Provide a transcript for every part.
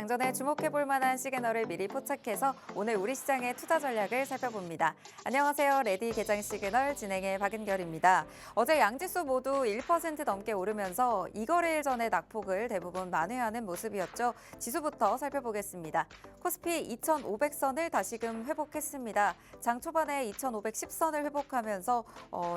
장전에 주목해볼 만한 시그널을 미리 포착해서 오늘 우리 시장의 투자 전략을 살펴봅니다. 안녕하세요. 레디 개장 시그널 진행의 박은결입니다. 어제 양지수 모두 1% 넘게 오르면서 이거래일 전의 낙폭을 대부분 만회하는 모습이었죠. 지수부터 살펴보겠습니다. 코스피 2,500선을 다시금 회복했습니다. 장 초반에 2,510선을 회복하면서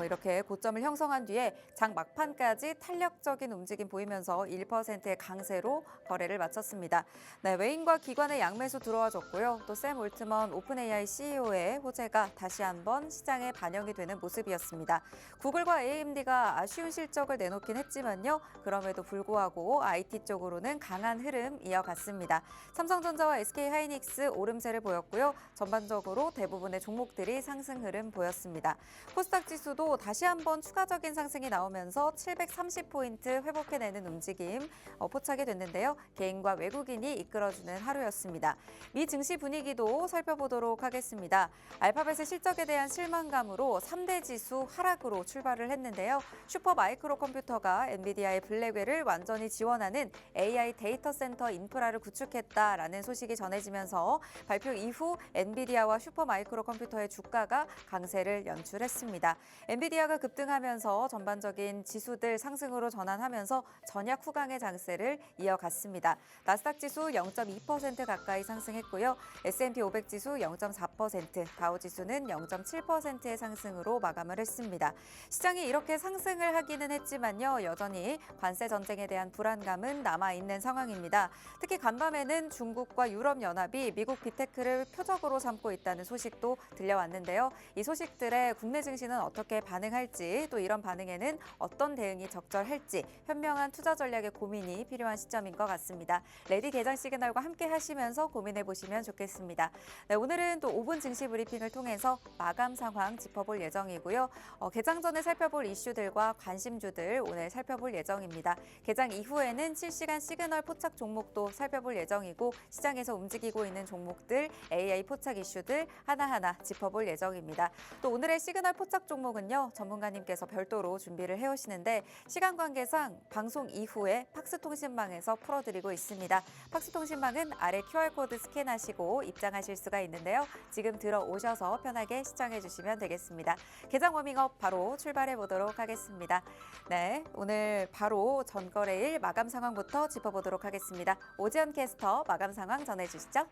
이렇게 고점을 형성한 뒤에 장 막판까지 탄력적인 움직임 보이면서 1%의 강세로 거래를 마쳤습니다. 네, 외인과 기관의 양매수 들어와줬고요. 또 샘 올트먼 오픈AI CEO의 호재가 다시 한번 시장에 반영이 되는 모습이었습니다. 구글과 AMD가 아쉬운 실적을 내놓긴 했지만요. 그럼에도 불구하고 IT 쪽으로는 강한 흐름 이어갔습니다. 삼성전자와 SK하이닉스 오름세를 보였고요. 전반적으로 대부분의 종목들이 상승 흐름 보였습니다. 코스닥 지수도 다시 한번 추가적인 상승이 나오면서 730포인트 회복해내는 움직임 포착이 됐는데요. 개인과 외국인이 이끌어주는 하루였습니다. 미 증시 분위기도 살펴보도록 하겠습니다. 알파벳의 실적에 대한 실망감으로 3대 지수 하락으로 출발을 했는데요. 슈퍼마이크로 컴퓨터가 엔비디아의 블랙웰을 완전히 지원하는 AI 데이터 센터 인프라를 구축했다라는 소식이 전해지면서 발표 이후 엔비디아와 슈퍼마이크로 컴퓨터의 주가가 강세를 연출했습니다. 엔비디아가 급등하면서 전반적인 지수들 상승으로 전환하면서 전약 후강의 장세를 이어갔습니다. 나스닥 지수 0.2% 가까이 상승했고요. S&P 500 지수 0.4%, 다우 지수는 0.7%의 상승으로 마감을 했습니다. 시장이 이렇게 상승을 하기는 했지만요. 여전히 관세 전쟁에 대한 불안감은 남아있는 상황입니다. 특히 간밤에는 중국과 유럽연합이 미국 빅테크를 표적으로 삼고 있다는 소식도 들려왔는데요. 이 소식들에 국내 증시는 어떻게 반응할지, 또 이런 반응에는 어떤 대응이 적절할지 현명한 투자 전략의 고민이 필요한 시점인 것 같습니다. 레디 개장 시그널과 함께 하시면서 고민해 보시면 좋겠습니다. 네, 오늘은 또 5분 증시 브리핑을 통해서 마감 상황 짚어볼 예정이고요. 개장 전에 살펴볼 이슈들과 관심주들 오늘 살펴볼 예정입니다. 개장 이후에는 실시간 시그널 포착 종목도 살펴볼 예정이고 시장에서 움직이고 있는 종목들, AI 포착 이슈들 하나하나 짚어볼 예정입니다. 또 오늘의 시그널 포착 종목은요. 전문가님께서 별도로 준비를 해오시는데 시간 관계상 방송 이후에 팍스통신망에서 풀어드리고 있습니다. 팍스통신망은 아래 QR코드 스캔하시고 입장하실 수가 있는데요. 지금 들어오셔서 편하게 시청해 주시면 되겠습니다. 개장 워밍업 바로 출발해 보도록 하겠습니다. 네, 오늘 바로 전거래일 마감 상황부터 짚어보도록 하겠습니다. 오지연 캐스터 마감 상황 전해주시죠.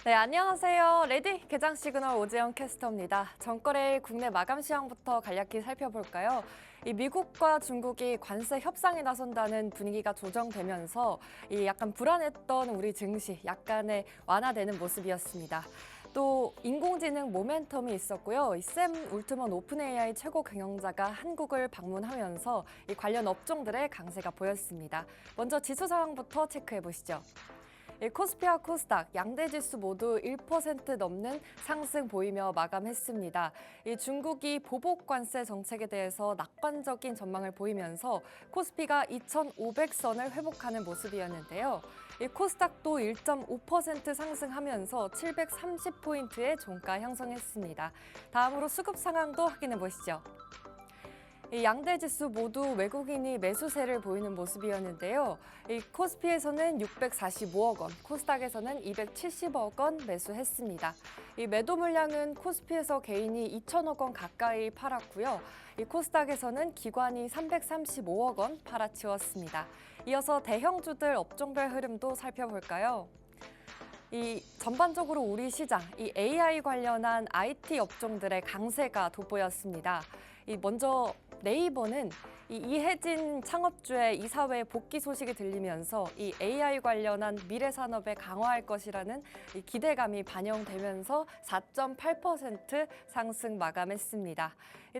네, 안녕하세요. 레디 개장 시그널 오지연 캐스터입니다. 전거래일 국내 마감 시황부터 간략히 살펴볼까요? 이 미국과 중국이 관세 협상에 나선다는 분위기가 조정되면서 이 약간 불안했던 우리 증시 약간의 완화되는 모습이었습니다. 또 인공지능 모멘텀이 있었고요. 이 샘 울트먼 오픈AI 최고 경영자가 한국을 방문하면서 이 관련 업종들의 강세가 보였습니다. 먼저 지수 상황부터 체크해 보시죠. 코스피와 코스닥, 양대 지수 모두 1% 넘는 상승 보이며 마감했습니다. 중국이 보복 관세 정책에 대해서 낙관적인 전망을 보이면서 코스피가 2,500선을 회복하는 모습이었는데요. 코스닥도 1.5% 상승하면서 730포인트의 종가 형성했습니다. 다음으로 수급 상황도 확인해 보시죠. 이 양대 지수 모두 외국인이 매수세를 보이는 모습이었는데요. 이 코스피에서는 645억 원, 코스닥에서는 270억 원 매수했습니다. 이 매도 물량은 코스피에서 개인이 2천억 원 가까이 팔았고요. 이 코스닥에서는 기관이 335억 원 팔아치웠습니다. 이어서 대형주들 업종별 흐름도 살펴볼까요? 이 전반적으로 우리 시장, 이 AI 관련한 IT 업종들의 강세가 돋보였습니다. 먼저 네이버는 이해진 창업주의 이사회 복귀 소식이 들리면서 이 AI 관련한 미래 산업에 강화할 것이라는 이 기대감이 반영되면서 4.8% 상승 마감했습니다.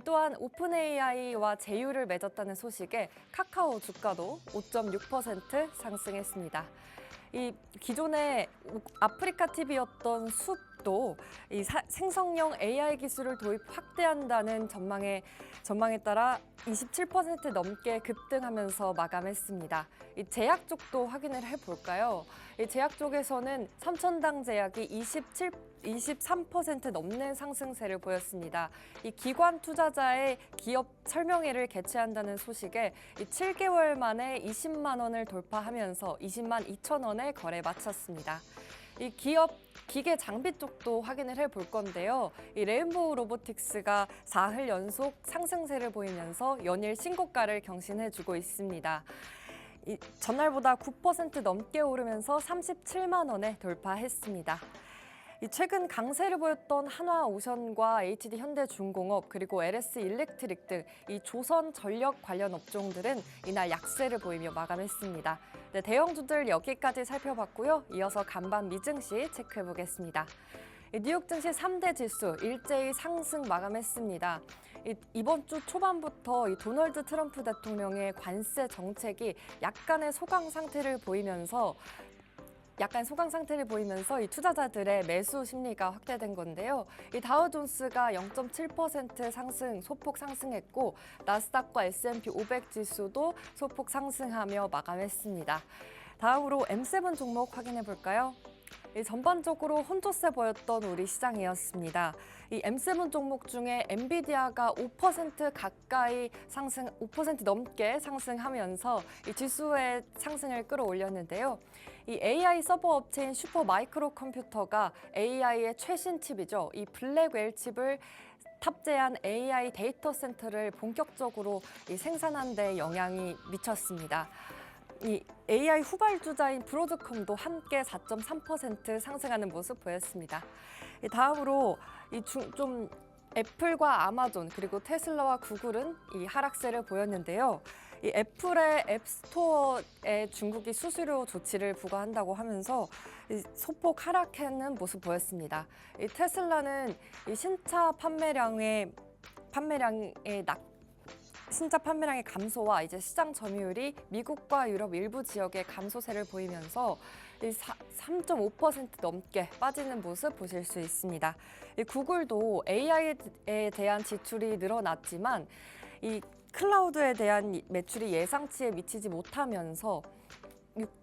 또한 오픈AI와 제휴를 맺었다는 소식에 카카오 주가도 5.6% 상승했습니다. 이 기존의 아프리카 TV였던 숲 쪽도 이 생성형 AI 기술을 도입 확대한다는 전망에 따라 27% 넘게 급등하면서 마감했습니다. 이 제약 쪽도 확인을 해볼까요? 이 제약 쪽에서는 삼천당 제약이 23% 넘는 상승세를 보였습니다. 이 기관 투자자의 기업 설명회를 개최한다는 소식에 7개월 만에 20만 원을 돌파하면서 20만 2천 원에 거래 마쳤습니다. 이 기업 기계 장비 쪽도 확인을 해볼 건데요. 이 레인보우 로보틱스가 4흘 연속 상승세를 보이면서 연일 신고가를 경신해주고 있습니다. 전날보다 9% 넘게 오르면서 37만 원에 돌파했습니다. 최근 강세를 보였던 한화오션과 HD현대중공업 그리고 LS일렉트릭 등 이 조선 전력 관련 업종들은 이날 약세를 보이며 마감했습니다. 네, 대형주들 여기까지 살펴봤고요. 이어서 간밤 미증시 체크해 보겠습니다. 뉴욕 증시 3대 지수 일제히 상승 마감했습니다. 이번 주 초반부터 도널드 트럼프 대통령의 관세 정책이 약간의 소강 상태를 보이면서 이 투자자들의 매수 심리가 확대된 건데요. 이 다우존스가 0.7% 상승, 소폭 상승했고 나스닥과 S&P 500 지수도 소폭 상승하며 마감했습니다. 다음으로 M7 종목 확인해 볼까요? 전반적으로 혼조세 보였던 우리 시장이었습니다. 이 M7 종목 중에 엔비디아가 5% 넘게 상승하면서 이 지수의 상승을 끌어올렸는데요. 이 AI 서버 업체인 슈퍼마이크로 컴퓨터가 AI의 최신 칩이죠. 이 블랙웰 칩을 탑재한 AI 데이터 센터를 본격적으로 생산하는 데 영향이 미쳤습니다. 이 AI 후발주자인 브로드컴도 함께 4.3% 상승하는 모습 보였습니다. 다음으로 좀 애플과 아마존 그리고 테슬라와 구글은 이 하락세를 보였는데요. 이 애플의 앱스토어에 중국이 수수료 조치를 부과한다고 하면서 소폭 하락하는 모습 보였습니다. 이 테슬라는 이 신차 판매량의 감소와 이제 시장 점유율이 미국과 유럽 일부 지역의 감소세를 보이면서 3.5% 넘게 빠지는 모습 보실 수 있습니다. 구글도 AI에 대한 지출이 늘어났지만 이 클라우드에 대한 매출이 예상치에 미치지 못하면서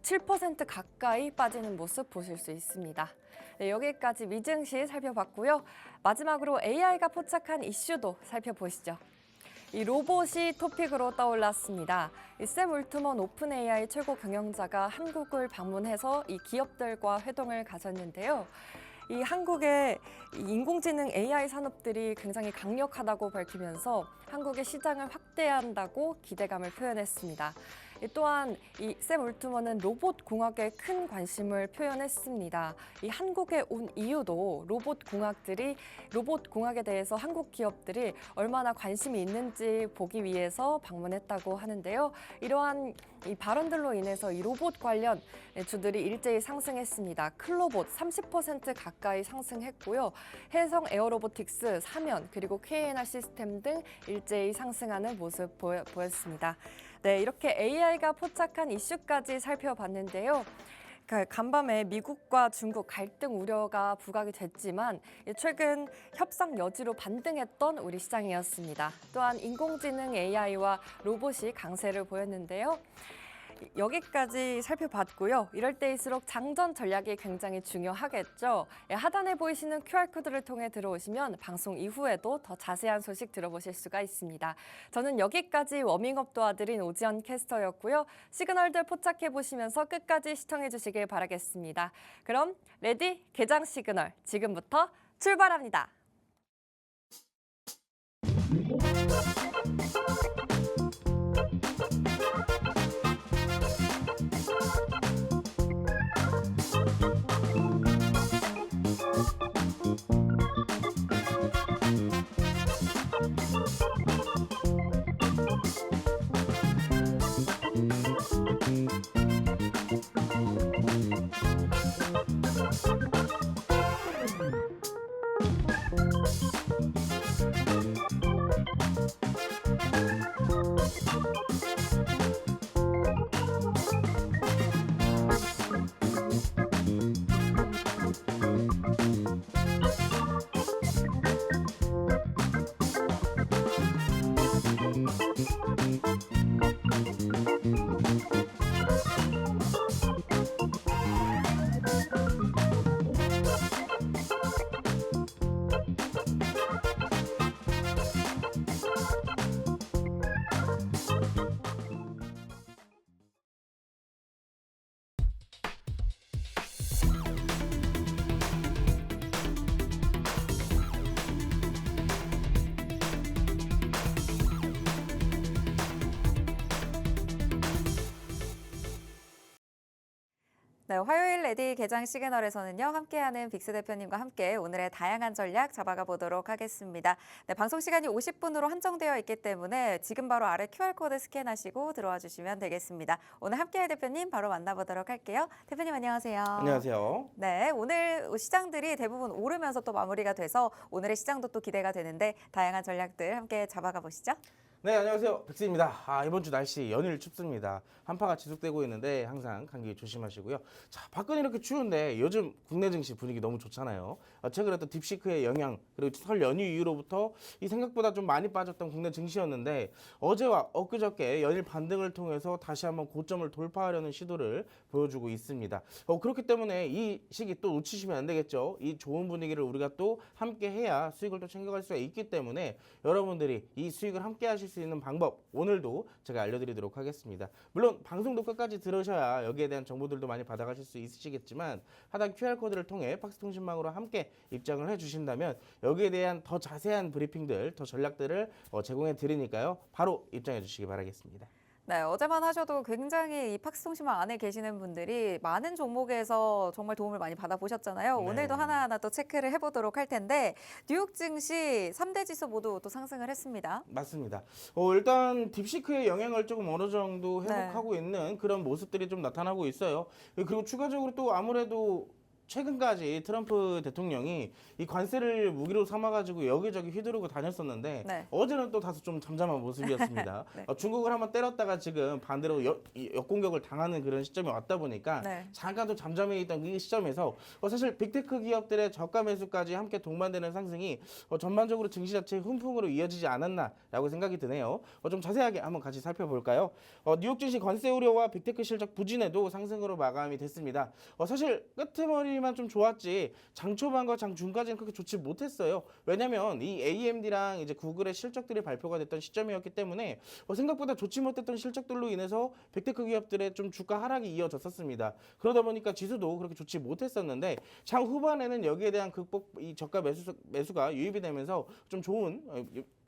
7% 가까이 빠지는 모습 보실 수 있습니다. 네, 여기까지 미증시 살펴봤고요. 마지막으로 AI가 포착한 이슈도 살펴보시죠. 이 로봇이 토픽으로 떠올랐습니다. 샘 울트먼 오픈 AI 최고 경영자가 한국을 방문해서 이 기업들과 회동을 가졌는데요. 이 한국의 인공지능 AI 산업들이 굉장히 강력하다고 밝히면서 한국의 시장을 확대한다고 기대감을 표현했습니다. 또한 이 샘 울트먼은 로봇 공학에 큰 관심을 표현했습니다. 이 한국에 온 이유도 로봇 공학에 대해서 한국 기업들이 얼마나 관심이 있는지 보기 위해서 방문했다고 하는데요. 이러한 이 발언들로 인해서 이 로봇 관련 주들이 일제히 상승했습니다. 클로봇 30% 가까이 상승했고요. 해성 에어로보틱스, 사면 그리고 KNR 시스템 등 일제히 상승하는 모습 보였습니다. 네, 이렇게 AI가 포착한 이슈까지 살펴봤는데요. 간밤에 미국과 중국 갈등 우려가 부각이 됐지만 최근 협상 여지로 반등했던 우리 시장이었습니다. 또한 인공지능 AI와 로봇이 강세를 보였는데요. 여기까지 살펴봤고요. 이럴 때일수록 장전 전략이 굉장히 중요하겠죠. 하단에 보이시는 QR코드를 통해 들어오시면 방송 이후에도 더 자세한 소식 들어보실 수가 있습니다. 저는 여기까지 워밍업 도와드린 오지연 캐스터였고요. 시그널들 포착해보시면서 끝까지 시청해주시길 바라겠습니다. 그럼 레디 개장 시그널 지금부터 출발합니다. 네, 화요일 레디 개장 시그널에서는요, 함께하는 빅스 대표님과 함께 오늘의 다양한 전략 잡아가 보도록 하겠습니다. 네, 방송 시간이 50분으로 한정되어 있기 때문에 지금 바로 아래 QR코드 스캔하시고 들어와 주시면 되겠습니다. 오늘 함께할 대표님 바로 만나보도록 할게요. 대표님 안녕하세요. 안녕하세요. 네, 오늘 시장들이 대부분 오르면서 또 마무리가 돼서 오늘의 시장도 또 기대가 되는데 다양한 전략들 함께 잡아가 보시죠. 네, 안녕하세요. 백스입니다. 이번 주 날씨 연일 춥습니다. 한파가 지속되고 있는데 항상 감기 조심하시고요. 자, 밖은 이렇게 추운데 요즘 국내 증시 분위기 너무 좋잖아요. 최근에 또 딥시크의 영향 그리고 설 연휴 이후로부터 이 생각보다 좀 많이 빠졌던 국내 증시였는데 어제와 엊그저께 연일 반등을 통해서 다시 한번 고점을 돌파하려는 시도를 보여주고 있습니다. 그렇기 때문에 이 시기 또 놓치시면 안 되겠죠. 이 좋은 분위기를 우리가 또 함께 해야 수익을 또 챙겨갈 수가 있기 때문에 여러분들이 이 수익을 함께 하실 수 있는 방법 오늘도 제가 알려드리도록 하겠습니다. 물론 방송도 끝까지 들으셔야 여기에 대한 정보들도 많이 받아가실 수 있으시겠지만 하단 QR코드를 통해 팍스통신망으로 함께 입장을 해주신다면 여기에 대한 더 자세한 브리핑들, 더 전략들을 제공해 드리니까요. 바로 입장해 주시기 바라겠습니다. 네, 어제만 하셔도 굉장히 이 팍스통신망 안에 계시는 분들이 많은 종목에서 정말 도움을 많이 받아보셨잖아요. 네. 오늘도 하나하나 또 체크를 해보도록 할 텐데 뉴욕 증시 3대 지수 모두 또 상승을 했습니다. 맞습니다. 일단 딥시크의 영향을 조금 어느 정도 회복하고 있는 그런 모습들이 좀 나타나고 있어요. 그리고 추가적으로 또 아무래도 최근까지 트럼프 대통령이 이 관세를 무기로 삼아가지고 여기저기 휘두르고 다녔었는데 네. 어제는 또 다소 좀 잠잠한 모습이었습니다. 네. 중국을 한번 때렸다가 지금 반대로 역공격을 당하는 그런 시점이 왔다 보니까 네. 잠깐 좀 잠잠해 있던 이 시점에서 사실 빅테크 기업들의 저가 매수까지 함께 동반되는 상승이 전반적으로 증시 자체의 훈풍으로 이어지지 않았나라고 생각이 드네요. 좀 자세하게 한번 같이 살펴볼까요? 뉴욕 증시 관세 우려와 빅테크 실적 부진에도 상승으로 마감이 됐습니다. 사실 끄트머리만 좀 좋았지 장 초반과 장 중까지는 그렇게 좋지 못했어요. 왜냐면 이 AMD랑 이제 구글의 실적들이 발표가 됐던 시점이었기 때문에 생각보다 좋지 못했던 실적들로 인해서 빅테크 기업들의 좀 주가 하락이 이어졌었습니다. 그러다 보니까 지수도 그렇게 좋지 못했었는데 장 후반에는 여기에 대한 극복 이 저가 매수가 유입이 되면서 좀 좋은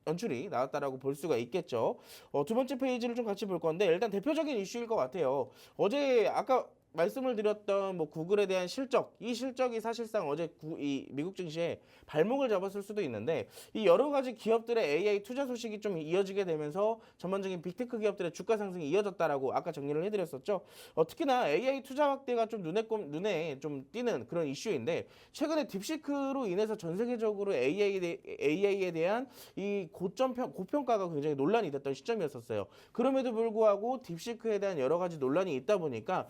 연출이 나왔다라고 볼 수가 있겠죠. 두 번째 페이지를 좀 같이 볼 건데 일단 대표적인 이슈일 것 같아요. 어제 아까 말씀을 드렸던 구글에 대한 실적, 이 실적이 사실상 어제 이 미국 증시에 발목을 잡았을 수도 있는데 이 여러 가지 기업들의 AI 투자 소식이 좀 이어지게 되면서 전반적인 빅테크 기업들의 주가 상승이 이어졌다라고 아까 정리를 해드렸었죠. 특히나 AI 투자 확대가 좀 눈에 좀 띄는 그런 이슈인데 최근에 딥시크로 인해서 전 세계적으로 AI에 대한 이 고평가가 굉장히 논란이 됐던 시점이었었어요. 그럼에도 불구하고 딥시크에 대한 여러 가지 논란이 있다 보니까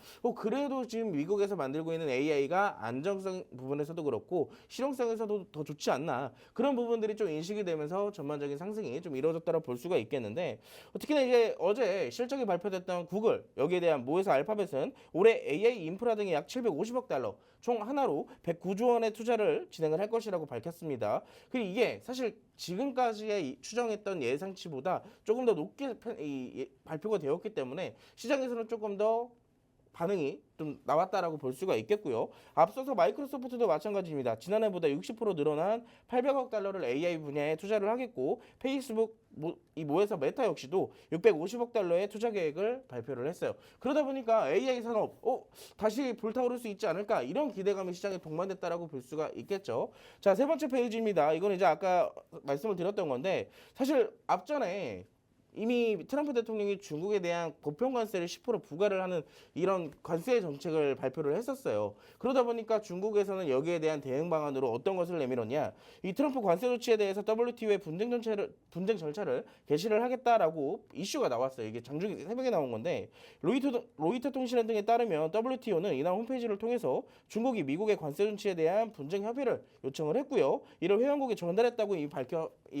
그래도 지금 미국에서 만들고 있는 AI가 안정성 부분에서도 그렇고 실용성에서도 더 좋지 않나 그런 부분들이 좀 인식이 되면서 전반적인 상승이 좀 이루어졌다고 볼 수가 있겠는데 특히나 이제 어제 실적이 발표됐던 구글 여기에 대한 모회사 알파벳은 올해 AI 인프라 등에 약 750억 달러 총 하나로 109조 원의 투자를 진행을 할 것이라고 밝혔습니다. 그리고 이게 사실 지금까지의 추정했던 예상치보다 조금 더 높게 발표가 되었기 때문에 시장에서는 조금 더 반응이 좀 나왔다라고 볼 수가 있겠고요. 앞서서 마이크로소프트도 마찬가지입니다. 지난해보다 60% 늘어난 800억 달러를 AI 분야에 투자를 하겠고 페이스북 이 모회사 메타 역시도 650억 달러의 투자 계획을 발표를 했어요. 그러다 보니까 AI 산업 다시 불타오를 수 있지 않을까 이런 기대감이 시장에 동반됐다라고 볼 수가 있겠죠. 자, 세 번째 페이지입니다. 이건 이제 아까 말씀을 드렸던 건데 사실 앞전에 이미 트럼프 대통령이 중국에 대한 보편 관세를 10% 부과를 하는 이런 관세 정책을 발표를 했었어요. 그러다 보니까 중국에서는 여기에 대한 대응 방안으로 어떤 것을 내밀었냐? 이 트럼프 관세 조치에 대해서 WTO의 분쟁 절차를 개시를 하겠다라고 이슈가 나왔어요. 이게 장중에 새벽에 나온 건데 로이터 통신 등에 따르면 WTO는 이날 홈페이지를 통해서 중국이 미국의 관세 조치에 대한 분쟁 협의를 요청을 했고요. 이를 회원국에 전달했다고 이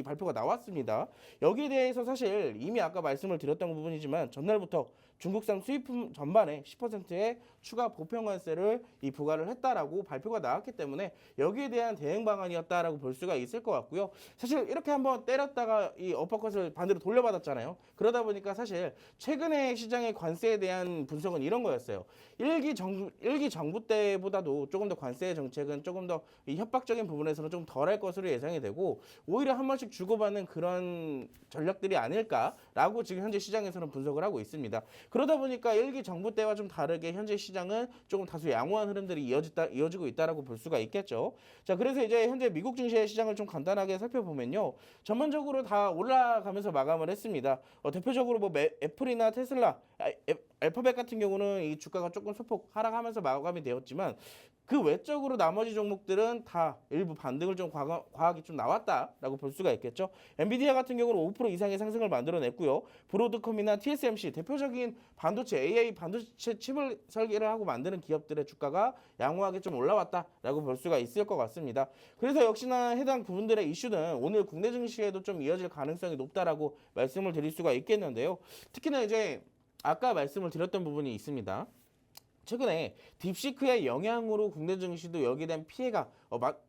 발표가 나왔습니다. 여기에 대해서 사실 이미 아까 말씀을 드렸던 부분이지만 전날부터 중국산 수입품 전반에 10%의 추가 보편 관세를 부과를 했다라고 발표가 나왔기 때문에 여기에 대한 대응 방안이었다라고 볼 수가 있을 것 같고요. 사실 이렇게 한번 때렸다가 이 어퍼컷을 반대로 돌려받았잖아요. 그러다 보니까 사실 최근에 시장의 관세에 대한 분석은 이런 거였어요. 일기 정부 때보다도 조금 더 관세 정책은 조금 더 이 협박적인 부분에서는 좀 덜할 것으로 예상이 되고 오히려 한 번씩 주고받는 그런 전략들이 아닐까라고 지금 현재 시장에서는 분석을 하고 있습니다. 그러다 보니까 일기 정부 때와 좀 다르게 현재 시장은 조금 다소 양호한 흐름들이 이어지고 있다라고 볼 수가 있겠죠. 자, 그래서 이제 현재 미국 증시의 시장을 좀 간단하게 살펴보면요. 전반적으로 다 올라가면서 마감을 했습니다. 대표적으로 뭐 애플이나 테슬라, 알파벳 같은 경우는 이 주가가 조금 소폭 하락하면서 마감이 되었지만 그 외적으로 나머지 종목들은 다 일부 반등을 좀 과하게 좀 나왔다라고 볼 수가 있겠죠. 엔비디아 같은 경우는 5% 이상의 상승을 만들어냈고요. 브로드컴이나 TSMC 대표적인 반도체 AI 반도체 칩을 설계를 하고 만드는 기업들의 주가가 양호하게 좀 올라왔다라고 볼 수가 있을 것 같습니다. 그래서 역시나 해당 부분들의 이슈는 오늘 국내 증시에도 좀 이어질 가능성이 높다라고 말씀을 드릴 수가 있겠는데요. 특히나 이제 아까 말씀을 드렸던 부분이 있습니다. 최근에 딥시크의 영향으로 국내 증시도 여기에 대한 피해가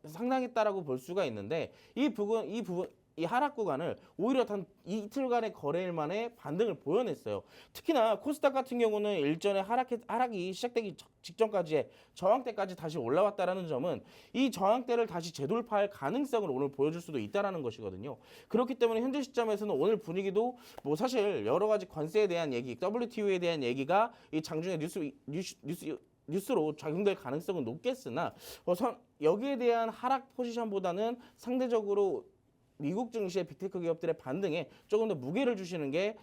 상당했다라고 볼 수가 있는데 이 하락 구간을 오히려 단 이틀간의 거래일 만에 반등을 보여냈어요. 특히나 코스닥 같은 경우는 일전에 하락이 시작되기 직전까지의 저항대까지 다시 올라왔다라는 점은 이 저항대를 다시 재돌파할 가능성을 오늘 보여줄 수도 있다라는 것이거든요. 그렇기 때문에 현재 시점에서는 오늘 분위기도 뭐 사실 여러 가지 관세에 대한 얘기, WTO에 대한 얘기가 이 장중에 뉴스로 작용될 가능성은 높겠으나 여기에 대한 하락 포지션보다는 상대적으로 미국 증시의 빅테크 기업들의 반등에 조금 더 무게를 주시는 게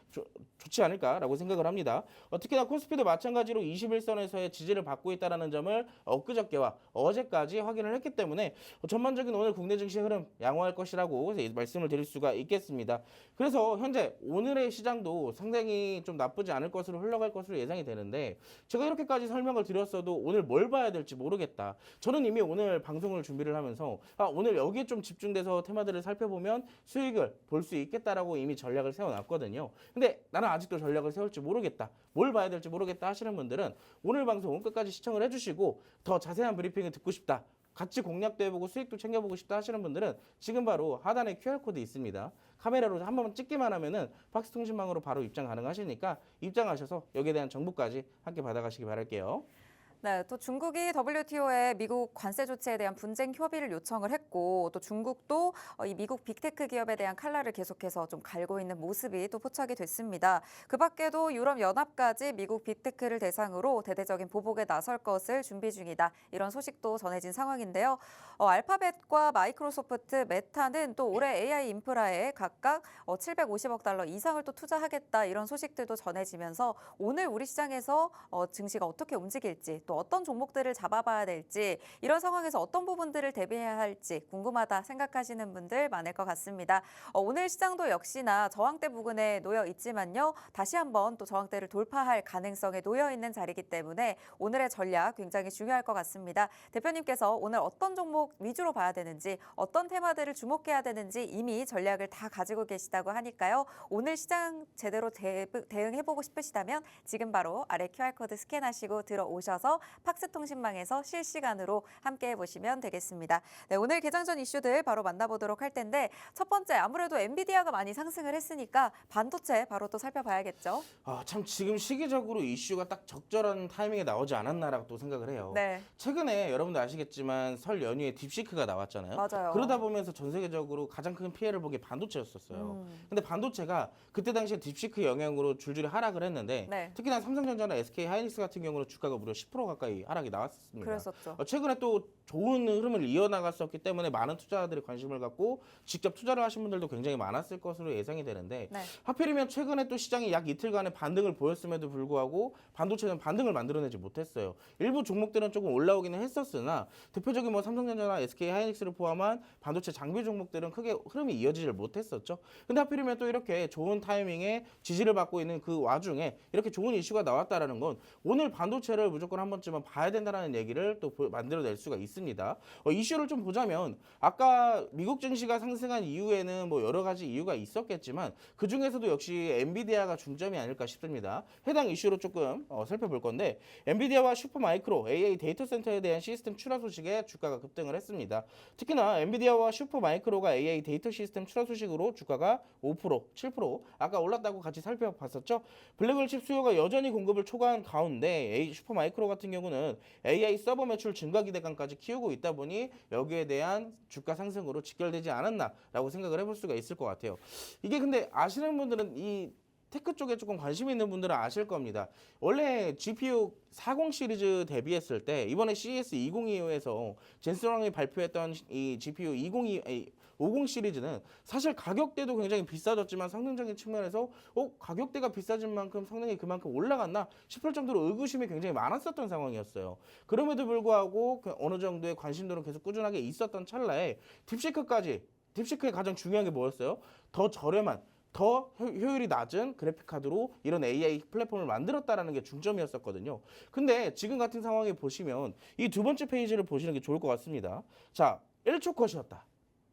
좋지 않을까라고 생각을 합니다. 특히나 코스피도 마찬가지로 21선에서의 지지를 받고 있다는 점을 엊그저께와 어제까지 확인을 했기 때문에 전반적인 오늘 국내 증시 흐름 양호할 것이라고 말씀을 드릴 수가 있겠습니다. 그래서 현재 오늘의 시장도 상당히 좀 나쁘지 않을 것으로 흘러갈 것으로 예상이 되는데 제가 이렇게까지 설명을 드렸어도 오늘 뭘 봐야 될지 모르겠다. 저는 이미 오늘 방송을 준비를 하면서 오늘 여기에 좀 집중돼서 테마들을 살펴보면 수익을 볼 수 있겠다라고 이미 전략을 세워놨거든요. 근데 나는 아직도 전략을 세울지 모르겠다. 뭘 봐야 될지 모르겠다 하시는 분들은 오늘 방송 끝까지 시청을 해주시고 더 자세한 브리핑을 듣고 싶다. 같이 공략도 해보고 수익도 챙겨보고 싶다 하시는 분들은 지금 바로 하단에 QR코드 있습니다. 카메라로 한 번만 찍기만 하면은 박스통신망으로 바로 입장 가능하시니까 입장하셔서 여기에 대한 정보까지 함께 받아가시기 바랄게요. 네, 또 중국이 WTO에 미국 관세 조치에 대한 분쟁 협의를 요청을 했고 또 중국도 이 미국 빅테크 기업에 대한 칼날을 계속해서 좀 갈고 있는 모습이 또 포착이 됐습니다. 그 밖에도 유럽연합까지 미국 빅테크를 대상으로 대대적인 보복에 나설 것을 준비 중이다. 이런 소식도 전해진 상황인데요. 알파벳과 마이크로소프트, 메타는 또 올해 AI 인프라에 각각 750억 달러 이상을 또 투자하겠다. 이런 소식들도 전해지면서 오늘 우리 시장에서 증시가 어떻게 움직일지 또 어떤 종목들을 잡아봐야 될지 이런 상황에서 어떤 부분들을 대비해야 할지 궁금하다 생각하시는 분들 많을 것 같습니다. 오늘 시장도 역시나 저항대 부근에 놓여 있지만요. 다시 한번 또 저항대를 돌파할 가능성에 놓여 있는 자리이기 때문에 오늘의 전략 굉장히 중요할 것 같습니다. 대표님께서 오늘 어떤 종목 위주로 봐야 되는지 어떤 테마들을 주목해야 되는지 이미 전략을 다 가지고 계시다고 하니까요. 오늘 시장 제대로 대응해보고 싶으시다면 지금 바로 아래 QR코드 스캔하시고 들어오셔서 팍스통신망에서 실시간으로 함께해 보시면 되겠습니다. 네, 오늘 개장 전 이슈들 바로 만나보도록 할 텐데 첫 번째 아무래도 엔비디아가 많이 상승을 했으니까 반도체 바로 또 살펴봐야겠죠. 참 지금 시기적으로 이슈가 딱 적절한 타이밍에 나오지 않았나라고 또 생각을 해요. 네. 최근에 여러분들 아시겠지만 설 연휴에 딥시크가 나왔잖아요. 맞아요. 그러다 보면서 전 세계적으로 가장 큰 피해를 본 게 반도체였었어요. 근데 반도체가 그때 당시에 딥시크 영향으로 줄줄이 하락을 했는데 네. 특히나 삼성전자나 SK 하이닉스 같은 경우는 주가가 무려 10% 가까이 하락이 나왔습니다. 그랬었죠. 최근에 또 좋은 흐름을 이어나갔었기 때문에 많은 투자자들이 관심을 갖고 직접 투자를 하신 분들도 굉장히 많았을 것으로 예상이 되는데 네. 하필이면 최근에 또 시장이 약 이틀간의 반등을 보였음에도 불구하고 반도체는 반등을 만들어내지 못했어요. 일부 종목들은 조금 올라오기는 했었으나 대표적인 뭐 삼성전자나 SK 하이닉스를 포함한 반도체 장비 종목들은 크게 흐름이 이어지질 못했었죠. 근데 하필이면 또 이렇게 좋은 타이밍에 지지를 받고 있는 그 와중에 이렇게 좋은 이슈가 나왔다라는 건 오늘 반도체를 무조건 한 번쯤은 봐야 된다는 얘기를 또 만들어낼 수가 있습니다. 이슈를 좀 보자면 아까 미국 증시가 상승한 이후에는 뭐 여러 가지 이유가 있었겠지만 그 중에서도 역시 엔비디아가 중점이 아닐까 싶습니다. 해당 이슈로 조금 살펴볼 건데 엔비디아와 슈퍼마이크로 AI 데이터 센터에 대한 시스템 출하 소식에 주가가 급등을 했습니다. 특히나 엔비디아와 슈퍼마이크로가 AI 데이터 시스템 출하 소식으로 주가가 5%, 7% 아까 올랐다고 같이 살펴봤었죠. 블랙홀 칩 수요가 여전히 공급을 초과한 가운데 슈퍼마이크로 같은 경우는 AI 서버 매출 증가 기대감까지 키우고 있다 보니 여기에 대한 주가 상승으로 직결되지 않았나라고 생각을 해볼 수가 있을 것 같아요. 이게 근데 아시는 분들은 이 테크 쪽에 조금 관심 있는 분들은 아실 겁니다. 원래 GPU 40 시리즈 데뷔했을 때 이번에 CES 2025에서 젠슨왕이 발표했던 이 GPU 50 시리즈는 사실 가격대도 굉장히 비싸졌지만 성능적인 측면에서 가격대가 비싸진 만큼 성능이 그만큼 올라갔나 싶을 정도로 의구심이 굉장히 많았었던 상황이었어요. 그럼에도 불구하고 어느 정도의 관심도는 계속 꾸준하게 있었던 찰나에 딥시크의 가장 중요한 게 뭐였어요? 더 저렴한 더 효율이 낮은 그래픽카드로 이런 AI 플랫폼을 만들었다라는 게 중점이었었거든요. 근데 지금 같은 상황에 보시면 이 두 번째 페이지를 보시는 게 좋을 것 같습니다. 자, 1초 컷이었다.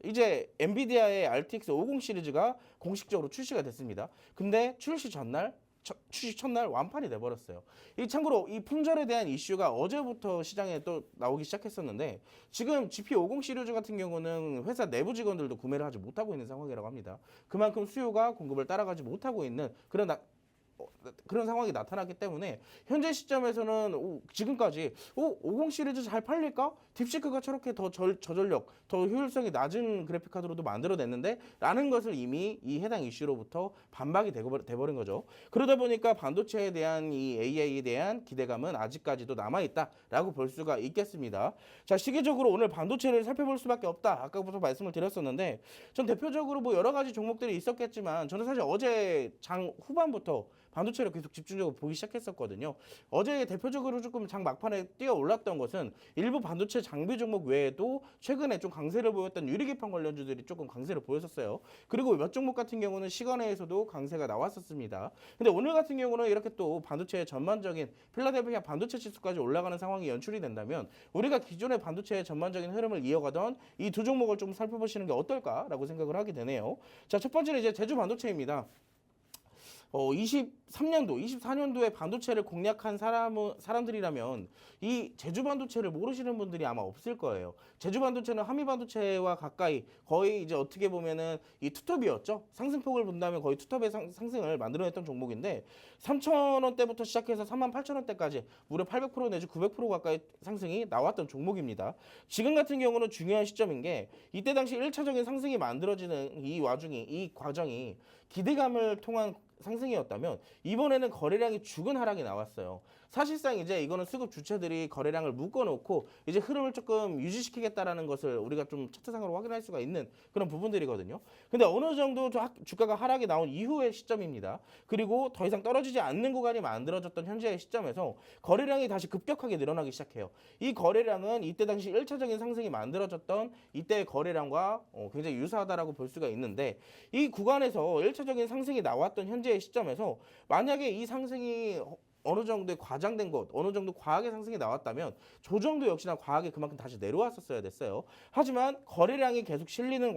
이제 엔비디아의 RTX 50 시리즈가 공식적으로 출시가 됐습니다. 근데 출시 첫날 완판이 돼버렸어요. 이 참고로 이 품절에 대한 이슈가 어제부터 시장에 또 나오기 시작했었는데 지금 GP 50 시리즈 같은 경우는 회사 내부 직원들도 구매를 하지 못하고 있는 상황이라고 합니다. 그만큼 수요가 공급을 따라가지 못하고 있는 그런 상황이 나타났기 때문에 현재 시점에서는 지금까지 50 시리즈 잘 팔릴까? 딥시크가 저렇게 더 저전력, 더 효율성이 낮은 그래픽카드로도 만들어냈는데 라는 것을 이미 이 해당 이슈로부터 반박이 돼버린 거죠. 그러다 보니까 반도체에 대한 이 AI에 대한 기대감은 아직까지도 남아있다라고 볼 수가 있겠습니다. 자, 시기적으로 오늘 반도체를 살펴볼 수밖에 없다. 아까부터 말씀을 드렸었는데 전 대표적으로 뭐 여러 가지 종목들이 있었겠지만 저는 사실 어제 장 후반부터 반도체를 계속 집중적으로 보기 시작했었거든요. 어제 대표적으로 조금 장 막판에 뛰어 올랐던 것은 일부 반도체 장비 종목 외에도 최근에 좀 강세를 보였던 유리기판 관련주들이 조금 강세를 보였었어요. 그리고 몇 종목 같은 경우는 시간외에서도 강세가 나왔었습니다. 근데 오늘 같은 경우는 이렇게 또 반도체의 전반적인 필라델피아 반도체 지수까지 올라가는 상황이 연출이 된다면 우리가 기존의 반도체의 전반적인 흐름을 이어가던 이 두 종목을 좀 살펴보시는 게 어떨까라고 생각을 하게 되네요. 자, 첫 번째는 이제 제주 반도체입니다. 23년도, 24년도에 반도체를 공략한 사람들이라면 이 제주 반도체를 모르시는 분들이 아마 없을 거예요. 제주 반도체는 한미 반도체와 가까이 거의 이제 어떻게 보면은 이 투톱이었죠. 상승폭을 본다면 거의 투톱의 상승을 만들어냈던 종목인데 3,000원대부터 시작해서 38,000원대까지 무려 800% 내지 900% 가까이 상승이 나왔던 종목입니다. 지금 같은 경우는 중요한 시점인 게 이때 당시 1차적인 상승이 만들어지는 이 과정이 기대감을 통한 상승이었다면 이번에는 거래량이 죽은 하락이 나왔어요. 사실상 이제 이거는 수급 주체들이 거래량을 묶어놓고 이제 흐름을 조금 유지시키겠다라는 것을 우리가 좀 차트상으로 확인할 수가 있는 그런 부분들이거든요. 근데 어느 정도 주가가 하락이 나온 이후의 시점입니다. 그리고 더 이상 떨어지지 않는 구간이 만들어졌던 현재의 시점에서 거래량이 다시 급격하게 늘어나기 시작해요. 이 거래량은 이때 당시 1차적인 상승이 만들어졌던 이때의 거래량과 굉장히 유사하다라고 볼 수가 있는데 이 구간에서 1차적인 상승이 나왔던 현재의 시점에서 만약에 이 상승이 어느 정도의 과장된 것, 어느 정도 과하게 상승이 나왔다면 조정도 역시나 과하게 그만큼 다시 내려왔었어야 됐어요. 하지만 거래량이 계속 실리는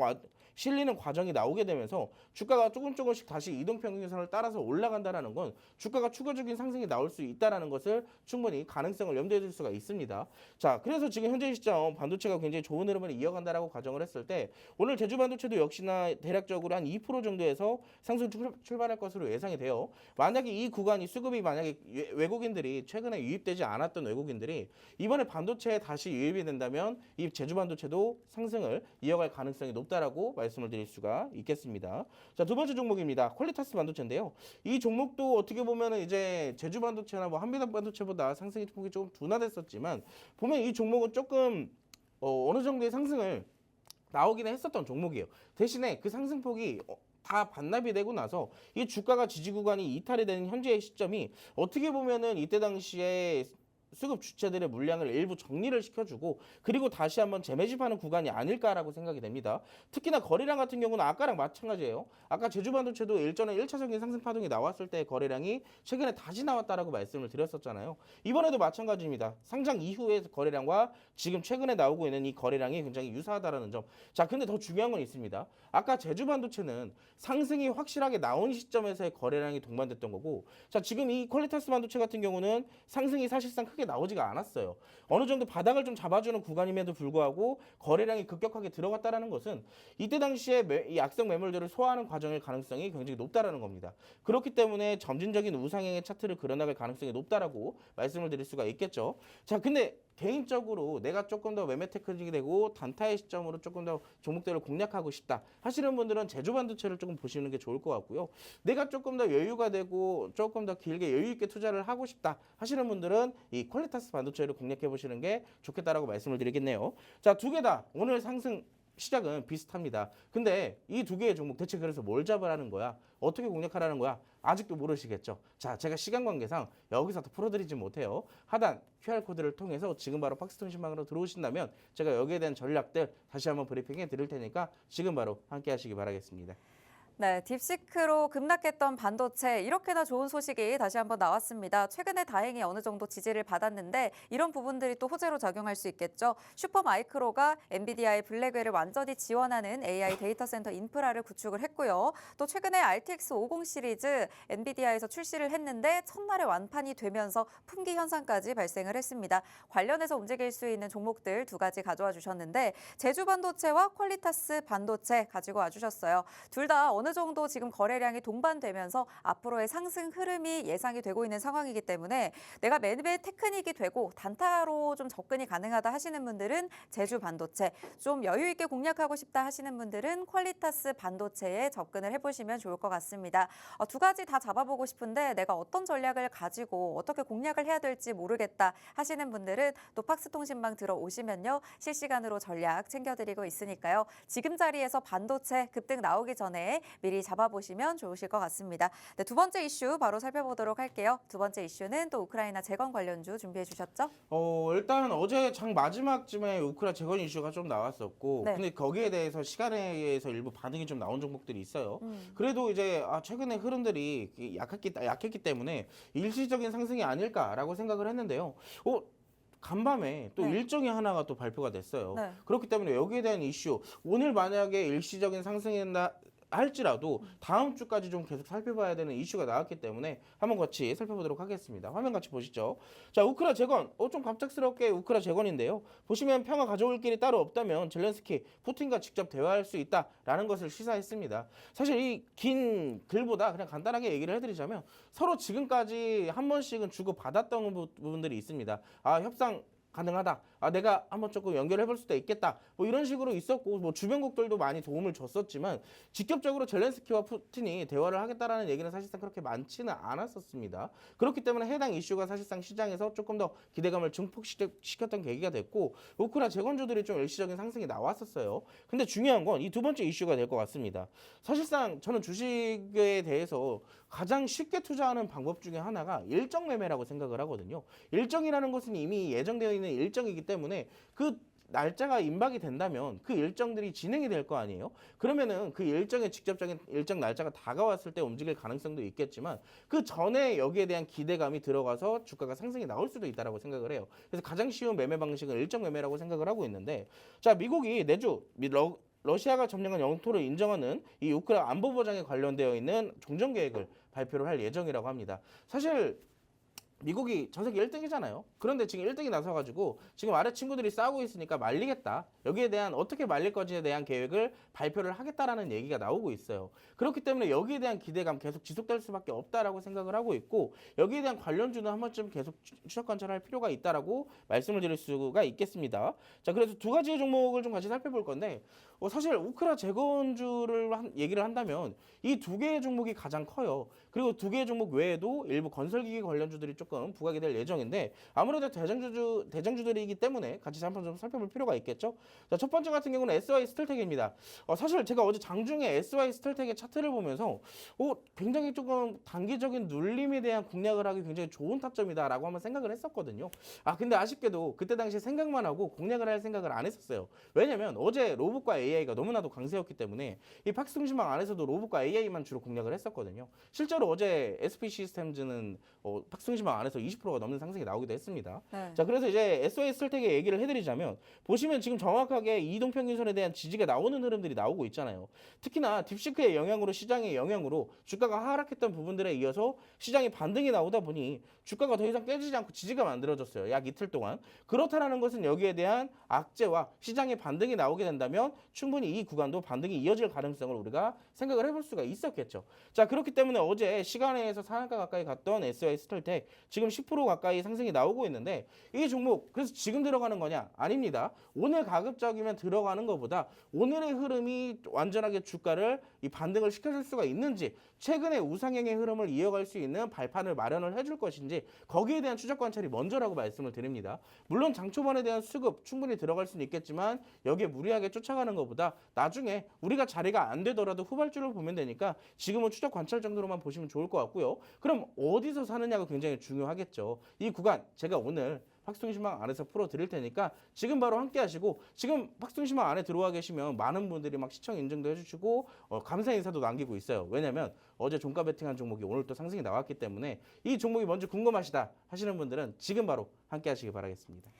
과정이 나오게 되면서 주가가 조금씩 다시 이동평균선을 따라서 올라간다는 건 주가가 추가적인 상승이 나올 수 있다는 것을 충분히 가능성을 염두에 둘 수가 있습니다. 자, 그래서 지금 현재 시점 반도체가 굉장히 좋은 흐름을 이어간다라고 가정을 했을 때 오늘 제주 반도체도 역시나 대략적으로 한 2% 정도에서 상승 출발할 것으로 예상이 돼요. 만약에 이 구간이 수급이 만약에 외국인들이 최근에 유입되지 않았던 외국인들이 이번에 반도체에 다시 유입이 된다면 이 제주 반도체도 상승을 이어갈 가능성이 높다라고 말씀을 드릴 수가 있겠습니다. 자, 두 번째 종목입니다. 퀄리타스 반도체인데요. 이 종목도 어떻게 보면은 이제 제주 반도체나 뭐 한미단 반도체보다 상승이 폭이 조금 둔화됐었지만 보면 이 종목은 조금 어느 정도의 상승을 나오기는 했었던 종목이에요. 대신에 그 상승폭이 다 반납이 되고 나서 이 주가가 지지 구간이 이탈이 되는 현재의 시점이 어떻게 보면은 이때 당시에 수급 주체들의 물량을 일부 정리를 시켜주고 그리고 다시 한번 재매집하는 구간이 아닐까라고 생각이 됩니다. 특히나 거래량 같은 경우는 아까랑 마찬가지예요. 아까 제주 반도체도 일전에 1차적인 상승 파동이 나왔을 때 거래량이 최근에 다시 나왔다라고 말씀을 드렸었잖아요. 이번에도 마찬가지입니다. 상장 이후의 거래량과 지금 최근에 나오고 있는 이 거래량이 굉장히 유사하다라는 점. 자, 근데 더 중요한 건 있습니다. 아까 제주 반도체는 상승이 확실하게 나온 시점에서의 거래량이 동반됐던 거고, 자, 지금 이 퀄리타스 반도체 같은 경우는 상승이 사실상 크게 나오지가 않았어요. 어느 정도 바닥을 좀 잡아주는 구간임에도 불구하고 거래량이 급격하게 들어갔다라는 것은 이때 당시에 이 악성 매물들을 소화하는 과정일 가능성이 굉장히 높다라는 겁니다. 그렇기 때문에 점진적인 우상향의 차트를 그려나갈 가능성이 높다라고 말씀을 드릴 수가 있겠죠. 자, 근데 개인적으로 내가 조금 더 매매 테크닉이 되고 단타의 시점으로 조금 더 종목들을 공략하고 싶다 하시는 분들은 제조반도체를 조금 보시는 게 좋을 것 같고요. 내가 조금 더 여유가 되고 조금 더 길게 여유 있게 투자를 하고 싶다 하시는 분들은 이 퀄리타스 반도체를 공략해 보시는 게 좋겠다라고 말씀을 드리겠네요. 자, 두 개 다 오늘 상승 시작은 비슷합니다. 근데 이 두 개의 종목 대체 그래서 뭘 잡으라는 거야? 어떻게 공략하라는 거야? 아직도 모르시겠죠? 자, 제가 시간 관계상 여기서 더 풀어드리지 못해요. 하단 QR코드를 통해서 지금 바로 박스통신망으로 들어오신다면 제가 여기에 대한 전략들 다시 한번 브리핑해 드릴 테니까 지금 바로 함께 하시기 바라겠습니다. 네, 딥시크로 급락했던 반도체 이렇게나 좋은 소식이 다시 한번 나왔습니다. 최근에 다행히 어느 정도 지지를 받았는데 이런 부분들이 또 호재로 작용할 수 있겠죠. 슈퍼마이크로가 엔비디아의 블랙웰을 완전히 지원하는 AI 데이터 센터 인프라를 구축을 했고요. 또 최근에 RTX 50 시리즈 엔비디아에서 출시를 했는데 첫날에 완판이 되면서 품귀 현상까지 발생을 했습니다. 관련해서 움직일 수 있는 종목들 두 가지 가져와 주셨는데 제주 반도체와 퀄리타스 반도체 가지고 와 주셨어요. 둘 다 어느 정도 지금 거래량이 동반되면서 앞으로의 상승 흐름이 예상이 되고 있는 상황이기 때문에 내가 매매 테크닉이 되고 단타로 좀 접근이 가능하다 하시는 분들은 제주 반도체, 좀 여유 있게 공략하고 싶다 하시는 분들은 퀄리타스 반도체에 접근을 해보시면 좋을 것 같습니다. 두 가지 다 잡아보고 싶은데 내가 어떤 전략을 가지고 어떻게 공략을 해야 될지 모르겠다 하시는 분들은 또 박스통신망 들어오시면요. 실시간으로 전략 챙겨드리고 있으니까요. 지금 자리에서 반도체 급등 나오기 전에 미리 잡아보시면 좋으실 것 같습니다. 네, 두 번째 이슈 바로 살펴보도록 할게요. 두 번째 이슈는 또 우크라이나 재건 관련주 준비해 주셨죠? 일단 어제 장 마지막쯤에 우크라 재건 이슈가 좀 나왔었고 네. 근데 거기에 대해서 시간에 의해서 일부 반응이 좀 나온 종목들이 있어요. 그래도 이제 최근에 흐름들이 약했기 때문에 일시적인 상승이 아닐까라고 생각을 했는데요. 간밤에 또 네. 일정이 하나가 또 발표가 됐어요. 네. 그렇기 때문에 여기에 대한 이슈 오늘 만약에 일시적인 상승이나 할지라도 다음 주까지 좀 계속 살펴봐야 되는 이슈가 나왔기 때문에 한번 같이 살펴보도록 하겠습니다. 화면 같이 보시죠. 자, 우크라 재건. 좀 갑작스럽게 우크라 재건인데요. 보시면 평화 가져올 길이 따로 없다면 젤렌스키, 푸틴과 직접 대화할 수 있다라는 것을 시사했습니다. 사실 이 긴 글보다 그냥 간단하게 얘기를 해드리자면 서로 지금까지 한 번씩은 주고 받았던 부분들이 있습니다. 협상 가능하다. 내가 한번 조금 연결해 볼 수도 있겠다. 뭐 이런 식으로 있었고 뭐 주변국들도 많이 도움을 줬었지만 직접적으로 젤렌스키와 푸틴이 대화를 하겠다라는 얘기는 사실상 그렇게 많지는 않았었습니다. 그렇기 때문에 해당 이슈가 사실상 시장에서 조금 더 기대감을 증폭시켰던 계기가 됐고 우크라 재건주들이 좀 일시적인 상승이 나왔었어요. 근데 중요한 건 이 두 번째 이슈가 될 것 같습니다. 사실상 저는 주식에 대해서 가장 쉽게 투자하는 방법 중에 하나가 일정 매매라고 생각을 하거든요. 일정이라는 것은 이미 예정되어 있는 일정이기 때문에 그 날짜가 임박이 된다면 그 일정들이 진행이 될 거 아니에요. 그러면은 그 일정의 직접적인 일정 날짜가 다가왔을 때 움직일 가능성도 있겠지만 그 전에 여기에 대한 기대감이 들어가서 주가가 상승이 나올 수도 있다라고 생각을 해요. 그래서 가장 쉬운 매매 방식은 일정 매매라고 생각을 하고 있는데 자, 미국이 내주 러시아가 점령한 영토를 인정하는 이 우크라 안보 보장에 관련되어 있는 종전 계획을 발표를 할 예정이라고 합니다. 사실 미국이 전 세계 1등이잖아요. 그런데 지금 1등이 나서가지고 지금 아래 친구들이 싸우고 있으니까 말리겠다. 여기에 대한 어떻게 말릴 것에 대한 계획을 발표를 하겠다라는 얘기가 나오고 있어요. 그렇기 때문에 여기에 대한 기대감 계속 지속될 수밖에 없다라고 생각을 하고 있고 여기에 대한 관련주는 한 번쯤 계속 추적 관찰할 필요가 있다라고 말씀을 드릴 수가 있겠습니다. 자, 그래서 두 가지의 종목을 좀 같이 살펴볼 건데 사실 우크라 재건주를 얘기를 한다면 이 두 개의 종목이 가장 커요. 그리고 두 개의 종목 외에도 일부 건설기기 관련주들이 조금 부각이 될 예정인데 아무래도 대장주들이기 때문에 같이 한번 좀 살펴볼 필요가 있겠죠. 자, 첫 번째 같은 경우는 SY 스틸텍입니다. 사실 제가 어제 장중에 SY 스틸텍의 차트를 보면서 굉장히 조금 단기적인 눌림에 대한 공략을 하기 굉장히 좋은 타점이다라고 한번 생각을 했었거든요. 근데 아쉽게도 그때 당시 생각만 하고 공략을 할 생각을 안 했었어요. 왜냐면 어제 로봇과 AI가 너무나도 강세였기 때문에 이 박스통신망 안에서도 로봇과 AI만 주로 공략을 했었거든요. 실제로 어제 SP 시스템즈는 박스통신망 안에서 20%가 넘는 상승이 나오기도 했습니다. 네. 자, 그래서 이제 SOS 스틸텍의 얘기를 해드리자면 보시면 지금 정확하게 이동평균선에 대한 지지가 나오는 흐름들이 나오고 있잖아요. 특히나 딥시크의 영향으로 시장의 영향으로 주가가 하락했던 부분들에 이어서 시장이 반등이 나오다 보니 주가가 더 이상 깨지지 않고 지지가 만들어졌어요. 약 이틀 동안. 그렇다라는 것은 여기에 대한 악재와 시장의 반등이 나오게 된다면 충분히 이 구간도 반등이 이어질 가능성을 우리가 생각을 해볼 수가 있었겠죠. 자, 그렇기 때문에 어제 어제 시간에서 상한가 가까이 갔던 SY 스톨텍 지금 10% 가까이 상승이 나오고 있는데 이 종목 그래서 지금 들어가는 거냐? 아닙니다. 오늘 가급적이면 들어가는 것보다 오늘의 흐름이 완전하게 주가를 이 반등을 시켜줄 수가 있는지 최근에 우상향의 흐름을 이어갈 수 있는 발판을 마련을 해줄 것인지 거기에 대한 추적 관찰이 먼저라고 말씀을 드립니다. 물론 장 초반에 대한 수급 충분히 들어갈 수는 있겠지만 여기에 무리하게 쫓아가는 것보다 나중에 우리가 자리가 안 되더라도 후발주를 보면 되니까 지금은 추적 관찰 정도로만 보시면 좋을 것 같고요. 그럼 어디서 사느냐가 굉장히 중요하겠죠. 이 구간 제가 오늘 팍스통신망 안에서 풀어드릴 테니까 지금 바로 함께 하시고 지금 팍스통신망 안에 들어와 계시면 많은 분들이 막 시청 인증도 해주시고 감사 인사도 남기고 있어요. 왜냐면 어제 종가 베팅한 종목이 오늘 또 상승이 나왔기 때문에 이 종목이 뭔지 궁금하시다 하시는 분들은 지금 바로 함께 하시기 바라겠습니다.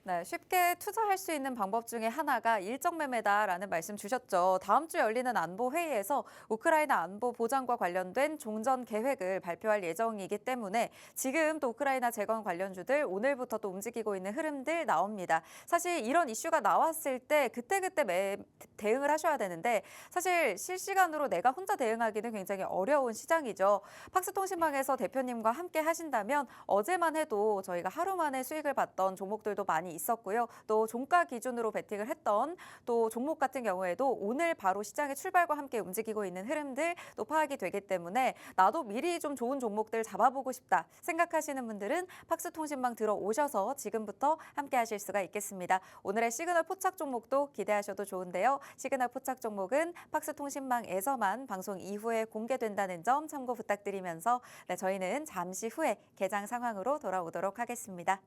네, 쉽게 투자할 수 있는 방법 중에 하나가 일정 매매다라는 말씀 주셨죠. 다음 주 열리는 안보 회의에서 우크라이나 안보 보장과 관련된 종전 계획을 발표할 예정이기 때문에 지금 또 우크라이나 재건 관련주들 오늘부터 또 움직이고 있는 흐름들 나옵니다. 사실 이런 이슈가 나왔을 때 그때그때 대응을 하셔야 되는데 사실 실시간으로 내가 혼자 대응하기는 굉장히 어려운 시장이죠. 팍스통신망에서 대표님과 함께 하신다면 어제만 해도 저희가 하루 만에 수익을 봤던 종목들도 많이 있었고요. 또 종가 기준으로 베팅을 했던 또 종목 같은 경우에도 오늘 바로 시장의 출발과 함께 움직이고 있는 흐름들 또 파악이 되기 때문에 나도 미리 좀 좋은 종목들 잡아보고 싶다 생각하시는 분들은 팍스통신망 들어오셔서 지금부터 함께 하실 수가 있겠습니다. 오늘의 시그널 포착 종목도 기대하셔도 좋은데요. 시그널 포착 종목은 팍스통신망에서만 방송 이후에 공개된다는 점 참고 부탁드리면서 네, 저희는 잠시 후에 개장 상황으로 돌아오도록 하겠습니다.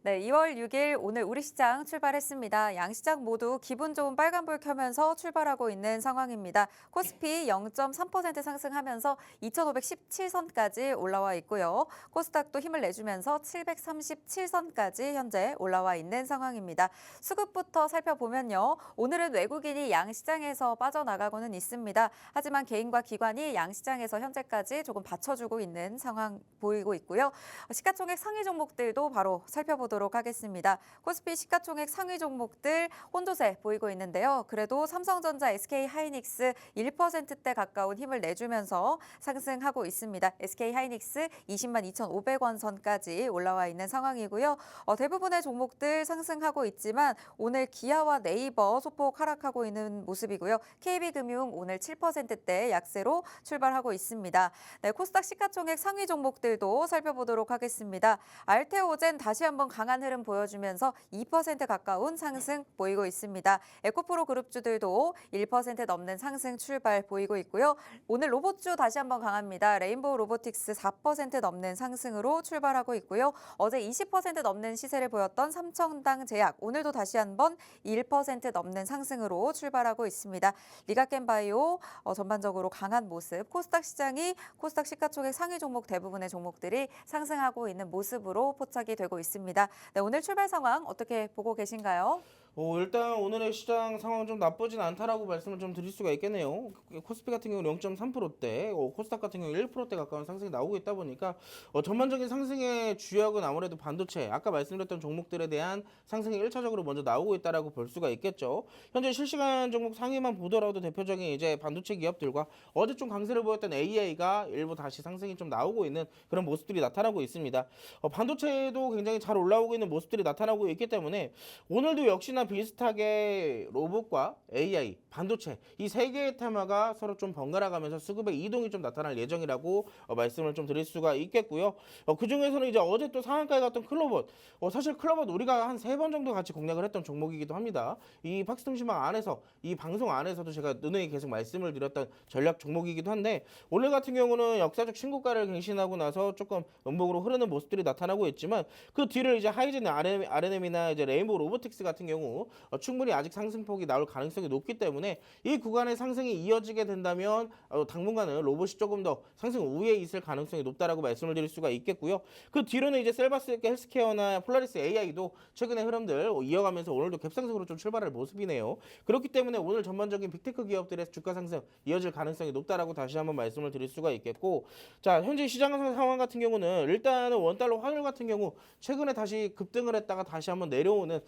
네, 2월 6일 오늘 우리 시장 출발했습니다. 양시장 모두 기분 좋은 빨간불 켜면서 출발하고 있는 상황입니다. 코스피 0.3% 상승하면서 2,517선까지 올라와 있고요. 코스닥도 힘을 내주면서 737선까지 현재 올라와 있는 상황입니다. 수급부터 살펴보면요. 오늘은 외국인이 양시장에서 빠져나가고는 있습니다. 하지만 개인과 기관이 양시장에서 현재까지 조금 받쳐주고 있는 상황 보이고 있고요. 시가총액 상위 종목들도 바로 살펴보도록 하겠습니다. 코스피 시가총액 상위 종목들 혼조세 보이고 있는데요. 그래도 삼성전자, SK하이닉스 1%대 가까운 힘을 내주면서 상승하고 있습니다. SK하이닉스 20만 2,500원 선까지 올라와 있는 상황이고요. 대부분의 종목들 상승하고 있지만 오늘 기아와 네이버 소폭 하락하고 있는 모습이고요. KB금융 오늘 7%대 약세로 출발하고 있습니다. 네, 코스닥 시가총액 상위 종목들도 살펴보도록 하겠습니다. 알테오젠 다시 한번 강한 흐름 보여주면서 2% 가까운 상승 보이고 있습니다. 에코프로 그룹주들도 1% 넘는 상승 출발 보이고 있고요. 오늘 로봇주 다시 한번 강합니다. 레인보우 로보틱스 4% 넘는 상승으로 출발하고 있고요. 어제 20% 넘는 시세를 보였던 삼천당 제약 오늘도 다시 한번 1% 넘는 상승으로 출발하고 있습니다. 리가켄바이오 전반적으로 강한 모습, 코스닥 시장이 코스닥 시가총액 상위 종목 대부분의 종목들이 상승하고 있는 모습으로 포착이 되고 있습니다. 네, 오늘 출발 상황 어떻게 보고 계신가요? 일단 오늘의 시장 상황은 좀 나쁘진 않다라고 말씀을 좀 드릴 수가 있겠네요. 코스피 같은 경우는 0.3%대, 코스닥 같은 경우 1%대 가까운 상승이 나오고 있다 보니까 전반적인 상승의 주역은 아무래도 반도체, 아까 말씀드렸던 종목들에 대한 상승이 1차적으로 먼저 나오고 있다라고 볼 수가 있겠죠. 현재 실시간 종목 상위만 보더라도 대표적인 이제 반도체 기업들과 어제 좀 강세를 보였던 AI가 일부 다시 상승이 좀 나오고 있는 그런 모습들이 나타나고 있습니다. 반도체도 굉장히 잘 올라오고 있는 모습들이 나타나고 있기 때문에 오늘도 역시나 비슷하게 로봇과 AI, 반도체 이 세 개의 테마가 서로 좀 번갈아 가면서 수급의 이동이 좀 나타날 예정이라고 말씀을 좀 드릴 수가 있겠고요. 그 중에서는 이제 어제 또 상한가에 갔던 클로봇, 사실 클로봇 우리가 한 3번 정도 같이 공략을 했던 종목이기도 합니다. 이 팍스통신망 안에서 이 방송 안에서도 제가 누누이 계속 말씀을 드렸던 전략 종목이기도 한데 오늘 같은 경우는 역사적 신고가를 갱신하고 나서 조금 음봉으로 흐르는 모습들이 나타나고 있지만 그 뒤를 이제 하이젠 RNM이나 이제 레인보우 로보틱스 같은 경우 충분히 아직 상승폭이 나올 가능성이 높기 때문에 이 구간의 상승이 이어지게 된다면 당분간은 로봇이 조금 더 상승 우위에 있을 가능성이 높다라고 말씀을 드릴 수가 있겠고요. 그 뒤로는 이제 셀바스 헬스케어나 폴라리스 AI도 최근의 흐름들 이어가면서 오늘도 갭상승으로 좀 출발할 모습이네요. 그렇기 때문에 오늘 전반적인 빅테크 기업들의 주가 상승 이어질 가능성이 높다라고 다시 한번 말씀을 드릴 수가 있겠고, 자 현재 시장 상황 같은 경우는 일단은 원달러 환율 같은 경우 최근에 다시 급등을 했다가 다시 한번 내려오는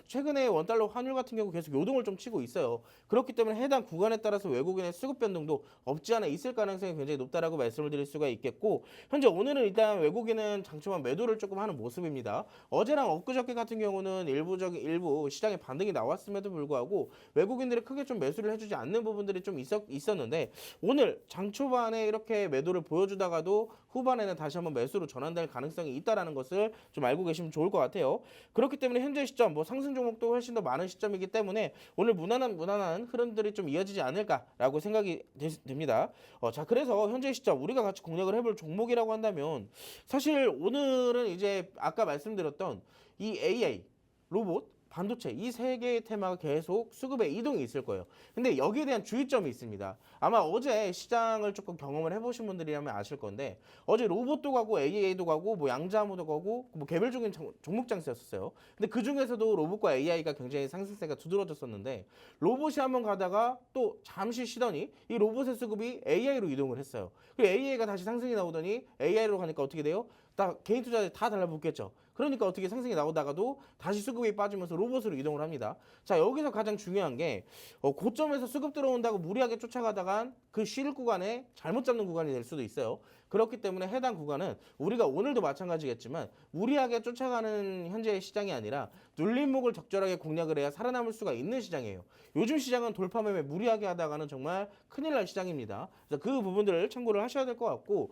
최근에 원달러 환율 같은 경우 계속 요동을 좀 치고 있어요. 그렇기 때문에 해당 구간에 따라서 외국인의 수급 변동도 없지 않아 있을 가능성이 굉장히 높다라고 말씀을 드릴 수가 있겠고, 현재 오늘은 일단 외국인은 장초반 매도를 조금 하는 모습입니다. 어제랑 엊그저께 같은 경우는 일부 시장에 반등이 나왔음에도 불구하고 외국인들이 크게 좀 매수를 해주지 않는 부분들이 좀 있었는데 오늘 장초반에 이렇게 매도를 보여주다가도 후반에는 다시 한번 매수로 전환될 가능성이 있다라는 것을 좀 알고 계시면 좋을 것 같아요. 그렇기 때문에 현재 시점 상승 종목도 훨씬 더 많은 시점이기 때문에 오늘 무난한 흐름들이 좀 이어지지 않을까라고 생각이 됩니다. 자 그래서 현재 시점 우리가 같이 공략을 해볼 종목이라고 한다면 사실 오늘은 이제 아까 말씀드렸던 이 AI, 로봇, 반도체 이 세 개의 테마가 계속 수급의 이동이 있을 거예요. 근데 여기에 대한 주의점이 있습니다. 아마 어제 시장을 조금 경험을 해보신 분들이라면 아실 건데 어제 로봇도 가고 AI도 가고 뭐 양자암호도 가고 뭐 개별적인 종목 장세였었어요. 근데 그 중에서도 로봇과 AI가 굉장히 상승세가 두드러졌었는데 로봇이 한번 가다가 또 잠시 쉬더니 이 로봇의 수급이 AI로 이동을 했어요. 그리고 AI가 다시 상승이 나오더니 AI로 가니까 어떻게 돼요? 다 개인 투자자 다 달라붙겠죠. 그러니까 어떻게 상승이 나오다가도 다시 수급이 빠지면서 로봇으로 이동을 합니다. 자 여기서 가장 중요한 게 고점에서 수급 들어온다고 무리하게 쫓아가다간 그 쉴 구간에 잘못 잡는 구간이 될 수도 있어요. 그렇기 때문에 해당 구간은 우리가 오늘도 마찬가지겠지만 무리하게 쫓아가는 현재의 시장이 아니라 눌림목을 적절하게 공략을 해야 살아남을 수가 있는 시장이에요. 요즘 시장은 돌파 매매 무리하게 하다가는 정말 큰일 날 시장입니다. 그래서 그 부분들을 참고를 하셔야 될 것 같고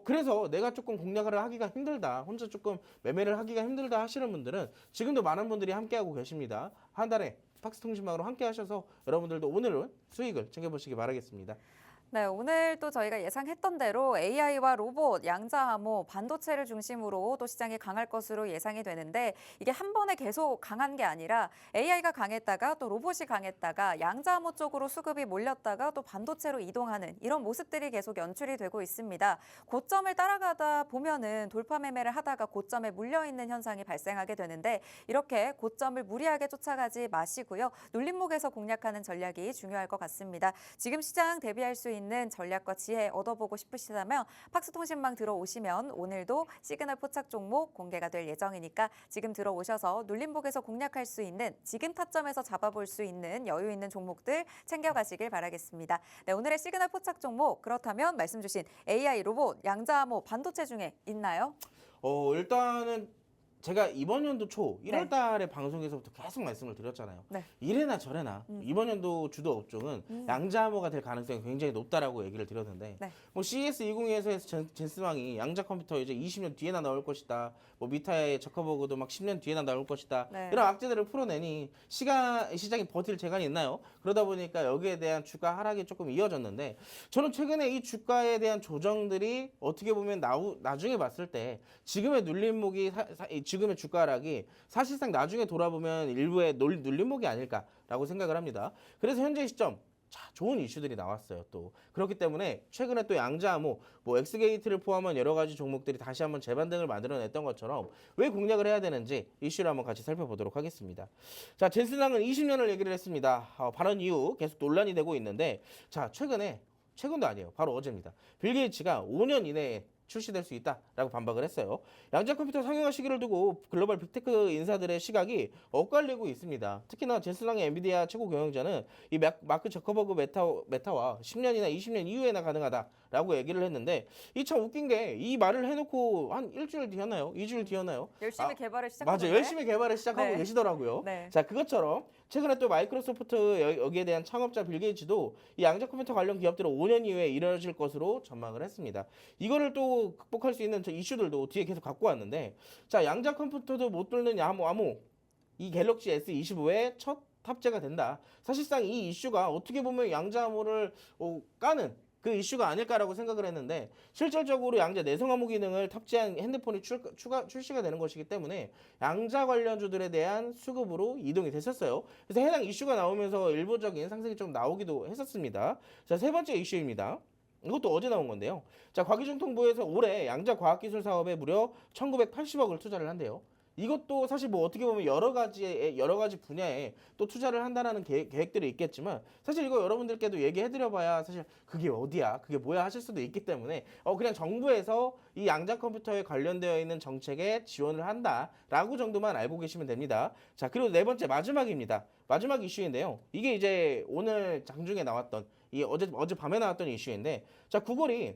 그래서 내가 조금 공략을 하기가 힘들다, 혼자 조금 매매를 하기가 힘들다 하시는 분들은 지금도 많은 분들이 함께하고 계십니다. 한 달에 팍스통신망으로 함께 하셔서 여러분들도 오늘은 수익을 챙겨보시기 바라겠습니다. 네, 오늘 또 저희가 예상했던 대로 AI와 로봇, 양자암호, 반도체를 중심으로 또 시장이 강할 것으로 예상이 되는데 이게 한 번에 계속 강한 게 아니라 AI가 강했다가 또 로봇이 강했다가 양자암호 쪽으로 수급이 몰렸다가 또 반도체로 이동하는 이런 모습들이 계속 연출이 되고 있습니다. 고점을 따라가다 보면은 돌파 매매를 하다가 고점에 물려있는 현상이 발생하게 되는데 이렇게 고점을 무리하게 쫓아가지 마시고요. 눌림목에서 공략하는 전략이 중요할 것 같습니다. 지금 시장 대비할 수 있는 전략과 지혜 얻어보고 싶으시다면 팍스통신망 들어오시면 오늘도 시그널 포착 종목 공개가 될 예정이니까 지금 들어오셔서 눌림목에서 공략할 수 있는 지금 타점에서 잡아볼 수 있는 여유 있는 종목들 챙겨가시길 바라겠습니다. 네, 오늘의 시그널 포착 종목 그렇다면 말씀 주신 AI, 로봇, 양자암호, 반도체 중에 있나요? 일단은 제가 이번 연도 초 1월 네. 달에 방송에서부터 계속 말씀을 드렸잖아요. 네. 이래나 저래나 이번 연도 주도 업종은 양자암호가 될 가능성이 굉장히 높다라고 얘기를 드렸는데 네. 뭐 CES 2022에서 젠스망이 양자 컴퓨터 이제 20년 뒤에나 나올 것이다. 뭐 미타의 저커버그도 막 10년 뒤에나 나올 것이다. 네. 이런 악재들을 풀어내니 시장이 버틸 재간이 있나요? 그러다 보니까 여기에 대한 주가 하락이 조금 이어졌는데 저는 최근에 이 주가에 대한 조정들이 어떻게 보면 나중에 봤을 때 지금의 눌림목이 지금의 주가 하락이 사실상 나중에 돌아보면 일부의 눌림목이 아닐까라고 생각을 합니다. 그래서 현재 시점 자, 좋은 이슈들이 나왔어요. 또 그렇기 때문에 최근에 또 양자암호, 뭐 엑스게이트를 포함한 여러 가지 종목들이 다시 한번 재반등을 만들어냈던 것처럼 왜 공략을 해야 되는지 이슈를 한번 같이 살펴보도록 하겠습니다. 자, 제스당은 20년을 얘기를 했습니다. 발언 이후 계속 논란이 되고 있는데, 자, 최근도 아니에요. 바로 어제입니다. 빌 게이츠가 5년 이내에 출시될 수 있다라고 반박을 했어요. 양자 컴퓨터 상용화 시기를 두고 글로벌 빅테크 인사들의 시각이 엇갈리고 있습니다. 특히나 제스당의 엔비디아 최고 경영자는 이 마크 저커버그 메타와 10년이나 20년 이후에나 가능하다라고 얘기를 했는데, 이 참 웃긴 게 이 말을 해놓고 한 일주일 뒤였나요? 2주일 뒤였나요? 열심히 개발을 시작하는데. 맞아요. 열심히 개발을 시작하고 네. 계시더라고요. 네. 자, 그것처럼 최근에 또 마이크로소프트 여기에 대한 창업자 빌 게이츠도 이 양자 컴퓨터 관련 기업들은 5년 이후에 이루어질 것으로 전망을 했습니다. 이거를 또 극복할 수 있는 저 이슈들도 뒤에 계속 갖고 왔는데, 자, 양자 컴퓨터도 못 뚫는 야무 이 갤럭시 S25의 첫 탑재가 된다. 사실상 이 이슈가 어떻게 보면 양자암호를 까는 그 이슈가 아닐까라고 생각을 했는데, 실질적으로 양자 내성 암호 기능을 탑재한 핸드폰이 출시가 되는 것이기 때문에 양자 관련주들에 대한 수급으로 이동이 됐었어요. 그래서 해당 이슈가 나오면서 일부적인 상승이 좀 나오기도 했었습니다. 자, 세 번째 이슈입니다. 이것도 어제 나온 건데요. 자, 과기정통부에서 올해 양자 과학기술 사업에 무려 1980억을 투자를 한대요. 이것도 사실 뭐 어떻게 보면 여러 가지 분야에 또 투자를 한다는 계획들이 있겠지만, 사실 이거 여러분들께도 얘기해드려봐야 사실 그게 어디야, 그게 뭐야 하실 수도 있기 때문에 그냥 정부에서 이 양자 컴퓨터에 관련되어 있는 정책에 지원을 한다라고 정도만 알고 계시면 됩니다. 자, 그리고 네 번째 마지막입니다. 마지막 이슈인데요. 이게 이제 오늘 장중에 나왔던 이 어제 밤에 나왔던 이슈인데, 자, 구글이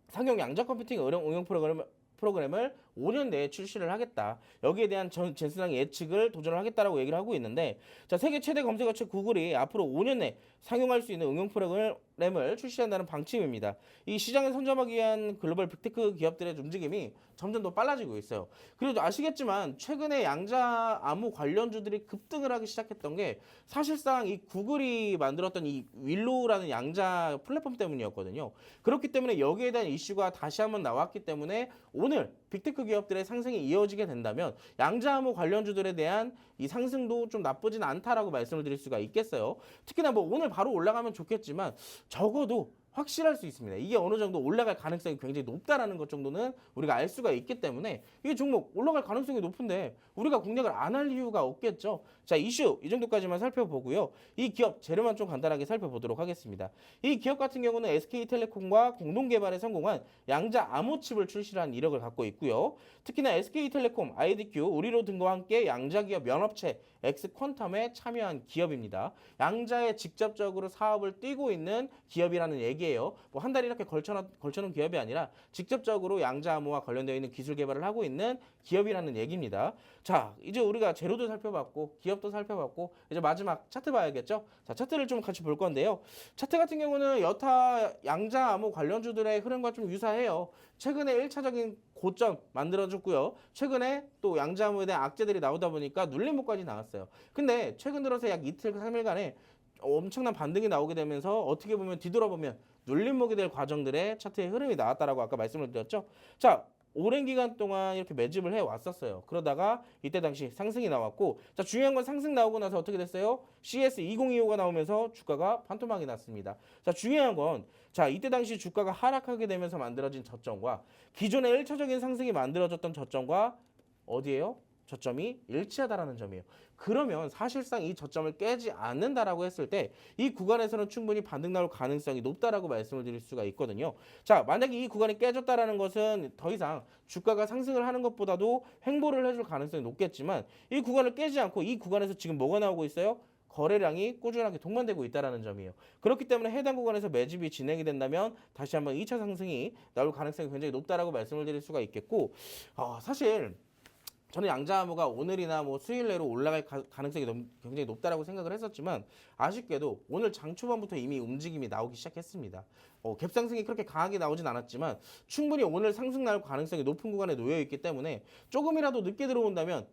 상용 양자 컴퓨팅 응용 프로그램을 5년 내에 출시를 하겠다. 여기에 대한 제스당 예측을 도전을 하겠다라고 얘기를 하고 있는데, 자, 세계 최대 검색어체 구글이 앞으로 5년 내 상용할 수 있는 응용 프로그램을 출시한다는 방침입니다. 이 시장을 선점하기 위한 글로벌 빅테크 기업들의 움직임이 점점 더 빨라지고 있어요. 그리고 아시겠지만 최근에 양자 암호 관련주들이 급등을 하기 시작했던 게 사실상 이 구글이 만들었던 이 윌로우라는 양자 플랫폼 때문이었거든요. 그렇기 때문에 여기에 대한 이슈가 다시 한번 나왔기 때문에 오늘 빅테크 기업들의 상승이 이어지게 된다면 양자 암호 관련주들에 대한 이 상승도 좀 나쁘진 않다라고 말씀을 드릴 수가 있겠어요. 특히나 뭐 오늘 바로 올라가면 좋겠지만 적어도 확실할 수 있습니다. 이게 어느 정도 올라갈 가능성이 굉장히 높다라는 것 정도는 우리가 알 수가 있기 때문에 이 종목 올라갈 가능성이 높은데 우리가 공략을 안 할 이유가 없겠죠. 자, 이슈 이 정도까지만 살펴보고요. 이 기업 재료만 좀 간단하게 살펴보도록 하겠습니다. 이 기업 같은 경우는 SK텔레콤과 공동 개발에 성공한 양자 암호 칩을 출시한 이력을 갖고 있고요. 특히나 SK텔레콤, IDQ, 우리로 등과 함께 양자 기업 연합체 엑스퀀텀에 참여한 기업입니다. 양자에 직접적으로 사업을 뛰고 있는 기업이라는 얘기예요. 뭐 한 달 이렇게 걸쳐놓은 기업이 아니라 직접적으로 양자 암호와 관련되어 있는 기술 개발을 하고 있는 기업이라는 얘기입니다. 자, 이제 우리가 재료도 살펴봤고 기업도 살펴봤고 이제 마지막 차트 봐야겠죠? 자, 차트를 좀 같이 볼 건데요. 차트 같은 경우는 여타 양자 암호 관련주들의 흐름과 좀 유사해요. 최근에 1차적인 고점 만들어졌고요. 최근에 또 양자 암호에 대한 악재들이 나오다 보니까 눌림목까지 나왔어요. 근데 최근 들어서 약 이틀 3일간에 엄청난 반등이 나오게 되면서 어떻게 보면 뒤돌아보면 눌림목이 될 과정들의 차트의 흐름이 나왔다라고 아까 말씀을 드렸죠. 자, 오랜 기간 동안 이렇게 매집을 해 왔었어요. 그러다가 이때 당시 상승이 나왔고, 자, 중요한 건 상승 나오고 나서 어떻게 됐어요? CS2025가 나오면서 주가가 반토막이 났습니다. 자, 중요한 건 자, 이때 당시 주가가 하락하게 되면서 만들어진 저점과 기존의 1차적인 상승이 만들어졌던 저점과 어디예요? 저점이 일치하다라는 점이에요. 그러면 사실상 이 저점을 깨지 않는다라고 했을 때 이 구간에서는 충분히 반등 나올 가능성이 높다라고 말씀을 드릴 수가 있거든요. 자, 만약에 이 구간이 깨졌다라는 것은 더 이상 주가가 상승을 하는 것보다도 횡보를 해줄 가능성이 높겠지만, 이 구간을 깨지 않고 이 구간에서 지금 뭐가 나오고 있어요? 거래량이 꾸준하게 동반되고 있다는 점이에요. 그렇기 때문에 해당 구간에서 매집이 진행이 된다면 다시 한번 2차 상승이 나올 가능성이 굉장히 높다라고 말씀을 드릴 수가 있겠고, 사실 저는 양자 암호가 오늘이나 뭐 수요일 내로 올라갈 가능성이 굉장히 높다라고 생각을 했었지만, 아쉽게도 오늘 장 초반부터 이미 움직임이 나오기 시작했습니다. 갭상승이 그렇게 강하게 나오진 않았지만 충분히 오늘 상승 나올 가능성이 높은 구간에 놓여 있기 때문에 조금이라도 늦게 들어온다면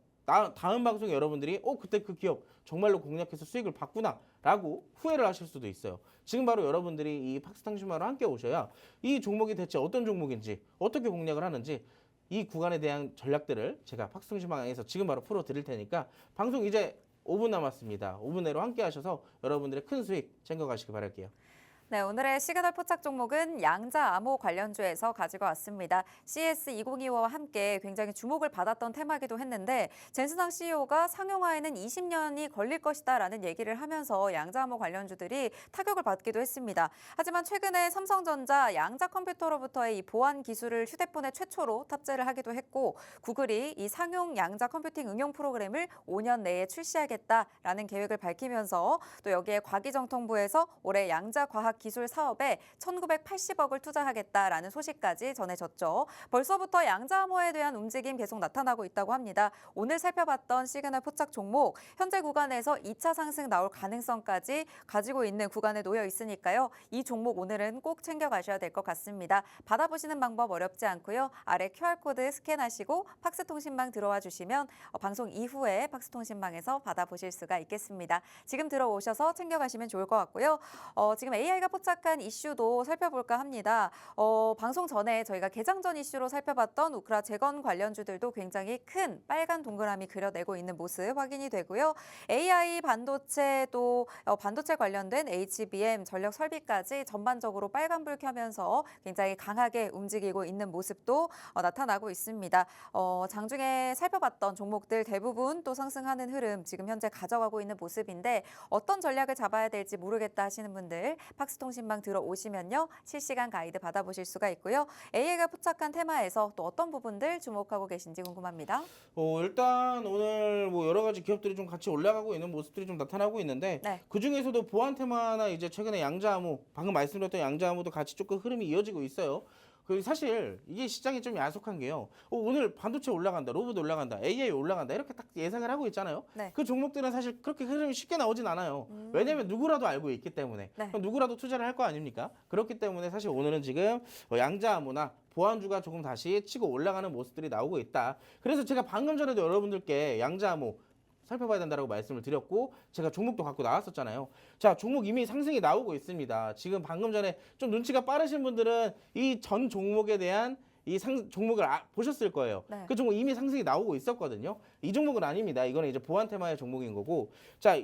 다음 방송에 여러분들이 그때 그 기업 정말로 공략해서 수익을 봤구나 라고 후회를 하실 수도 있어요. 지금 바로 여러분들이 이 팍스탕슈마로 함께 오셔야 이 종목이 대체 어떤 종목인지, 어떻게 공략을 하는지 이 구간에 대한 전략들을 제가 팍스탕슈마에서 지금 바로 풀어드릴 테니까 방송 이제 5분 남았습니다. 5분 내로 함께 하셔서 여러분들의 큰 수익 챙겨가시기 바랄게요. 네, 오늘의 시그널 포착 종목은 양자 암호 관련주에서 가지고 왔습니다. CS2025와 함께 굉장히 주목을 받았던 테마기도 했는데 젠슨항 CEO가 상용화에는 20년이 걸릴 것이다라는 얘기를 하면서 양자 암호 관련주들이 타격을 받기도 했습니다. 하지만 최근에 삼성전자 양자 컴퓨터로부터의 이 보안 기술을 휴대폰에 최초로 탑재를 하기도 했고 구글이 이 상용 양자 컴퓨팅 응용 프로그램을 5년 내에 출시하겠다라는 계획을 밝히면서 또 여기에 과기정통부에서 올해 양자 과학 기술 사업에 1980억을 투자하겠다라는 소식까지 전해졌죠. 벌써부터 양자암호에 대한 움직임 계속 나타나고 있다고 합니다. 오늘 살펴봤던 시그널 포착 종목, 현재 구간에서 2차 상승 나올 가능성까지 가지고 있는 구간에 놓여 있으니까요. 이 종목 오늘은 꼭 챙겨가셔야 될 것 같습니다. 받아보시는 방법 어렵지 않고요. 아래 QR코드 스캔하시고 팍스통신망 들어와 주시면 방송 이후에 팍스통신망에서 받아보실 수가 있겠습니다. 지금 들어오셔서 챙겨가시면 좋을 것 같고요. 지금 AI가 포착한 이슈도 살펴볼까 합니다. 방송 전에 저희가 개장 전 이슈로 살펴봤던 우크라 재건 관련주들도 굉장히 큰 빨간 동그라미 그려내고 있는 모습 확인이 되고요. AI 반도체 또 반도체 관련된 HBM 전력 설비까지 전반적으로 빨간불 켜면서 굉장히 강하게 움직이고 있는 모습도 나타나고 있습니다. 장중에 살펴봤던 종목들 대부분 또 상승하는 흐름 지금 현재 가져가고 있는 모습인데 어떤 전략을 잡아야 될지 모르겠다 하시는 분들 팍스통신망 들어오시면요. 실시간 가이드 받아보실 수가 있고요. AI가 포착한 테마에서 또 어떤 부분들 주목하고 계신지 궁금합니다. 일단 오늘 뭐 여러 가지 기업들이 좀 같이 올라가고 있는 모습들이 좀 나타나고 있는데 네. 그 중에서도 보안 테마나 이제 최근에 양자암호, 방금 말씀드렸던 양자암호도 같이 조금 흐름이 이어지고 있어요. 그 사실 이게 시장이 좀 야속한 게요. 오늘 반도체 올라간다, 로봇 올라간다, AI 올라간다 이렇게 딱 예상을 하고 있잖아요. 네. 그 종목들은 사실 그렇게 흐름이 쉽게 나오진 않아요. 왜냐하면 누구라도 알고 있기 때문에 네. 그럼 누구라도 투자를 할 거 아닙니까? 그렇기 때문에 사실 오늘은 지금 양자암호나 보안주가 조금 다시 치고 올라가는 모습들이 나오고 있다. 그래서 제가 방금 전에도 여러분들께 양자암호 살펴봐야 된다고 말씀을 드렸고 제가 종목도 갖고 나왔었잖아요. 자, 종목 이미 상승이 나오고 있습니다. 지금 방금 전에 좀 눈치가 빠르신 분들은 이 전 종목에 대한 이 종목을 보셨을 거예요. 네. 그 종목 이미 상승이 나오고 있었거든요. 이 종목은 아닙니다. 이거는 이제 보안 테마의 종목인 거고. 자,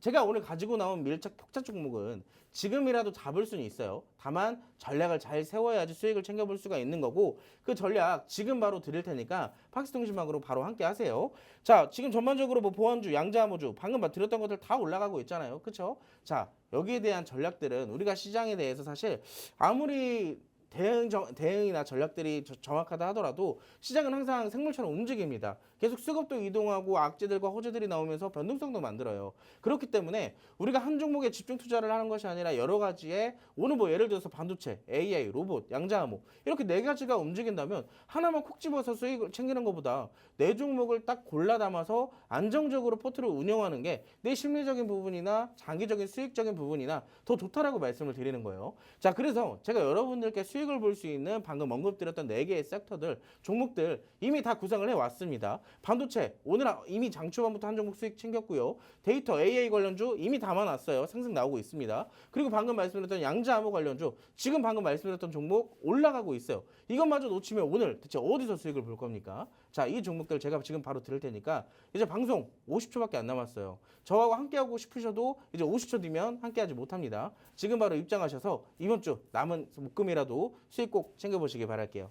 제가 오늘 가지고 나온 밀착 폭차 종목은 지금이라도 잡을 수는 있어요. 다만 전략을 잘 세워야지 수익을 챙겨볼 수가 있는 거고 그 전략 지금 바로 드릴 테니까 팍스통신망으로 바로 함께 하세요. 자, 지금 전반적으로 뭐 보안주, 양자암호주 방금 드렸던 것들 다 올라가고 있잖아요. 그렇죠? 자, 여기에 대한 전략들은 우리가 시장에 대해서 사실 아무리 대응이나 전략들이 정확하다 하더라도 시장은 항상 생물처럼 움직입니다. 계속 수급도 이동하고 악재들과 호재들이 나오면서 변동성도 만들어요. 그렇기 때문에 우리가 한 종목에 집중 투자를 하는 것이 아니라 여러 가지에 오늘 뭐 예를 들어서 반도체, AI, 로봇, 양자암호 이렇게 네 가지가 움직인다면 하나만 콕 집어서 수익을 챙기는 것보다 네 종목을 딱 골라 담아서 안정적으로 포트를 운영하는 게 내 심리적인 부분이나 장기적인 수익적인 부분이나 더 좋다라고 말씀을 드리는 거예요. 자, 그래서 제가 여러분들께 수익을 볼 수 있는 방금 언급드렸던 네 개의 섹터들, 종목들 이미 다 구상을 해왔습니다. 반도체 오늘 이미 장초반부터 한 종목 수익 챙겼고요. 데이터 AI 관련주 이미 담아놨어요. 상승 나오고 있습니다. 그리고 방금 말씀드렸던 양자암호 관련주 지금 방금 말씀드렸던 종목 올라가고 있어요. 이것마저 놓치면 오늘 대체 어디서 수익을 볼 겁니까? 자, 이 종목들 제가 지금 바로 드릴 테니까 이제 방송 50초밖에 안 남았어요. 저하고 함께하고 싶으셔도 이제 50초 뒤면 함께하지 못합니다. 지금 바로 입장하셔서 이번 주 남은 목금이라도 수익 꼭 챙겨보시기 바랄게요.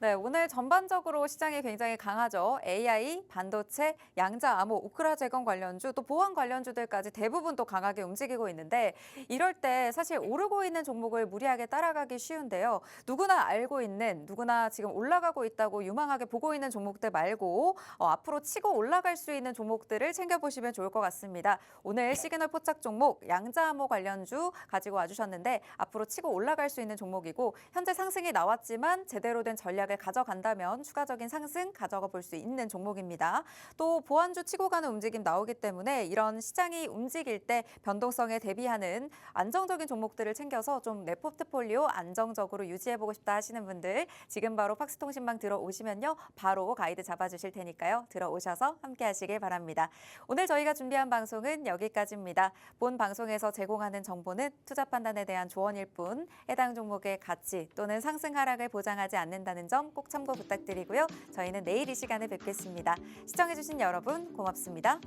네, 오늘 전반적으로 시장이 굉장히 강하죠. AI, 반도체, 양자암호, 우크라 재건 관련주, 또 보안 관련주들까지 대부분 또 강하게 움직이고 있는데 이럴 때 사실 오르고 있는 종목을 무리하게 따라가기 쉬운데요. 누구나 알고 있는, 누구나 지금 올라가고 있다고 유망하게 보고 있는 종목들 말고 앞으로 치고 올라갈 수 있는 종목들을 챙겨보시면 좋을 것 같습니다. 오늘 시그널 포착 종목, 양자암호 관련주 가지고 와주셨는데 앞으로 치고 올라갈 수 있는 종목이고 현재 상승이 나왔지만 제대로 된 전략 가져간다면 추가적인 상승 가져가 볼 수 있는 종목입니다. 또 보안주 치고 가는 움직임 나오기 때문에 이런 시장이 움직일 때 변동성에 대비하는 안정적인 종목들을 챙겨서 좀 내 포트폴리오 안정적으로 유지해보고 싶다 하시는 분들 지금 바로 팍스통신망 들어오시면요. 바로 가이드 잡아주실 테니까요. 들어오셔서 함께 하시길 바랍니다. 오늘 저희가 준비한 방송은 여기까지입니다. 본 방송에서 제공하는 정보는 투자 판단에 대한 조언일 뿐 해당 종목의 가치 또는 상승 하락을 보장하지 않는다는 점 꼭 참고 부탁드리고요. 저희는 내일 이 시간에 뵙겠습니다. 시청해주신 여러분 고맙습니다.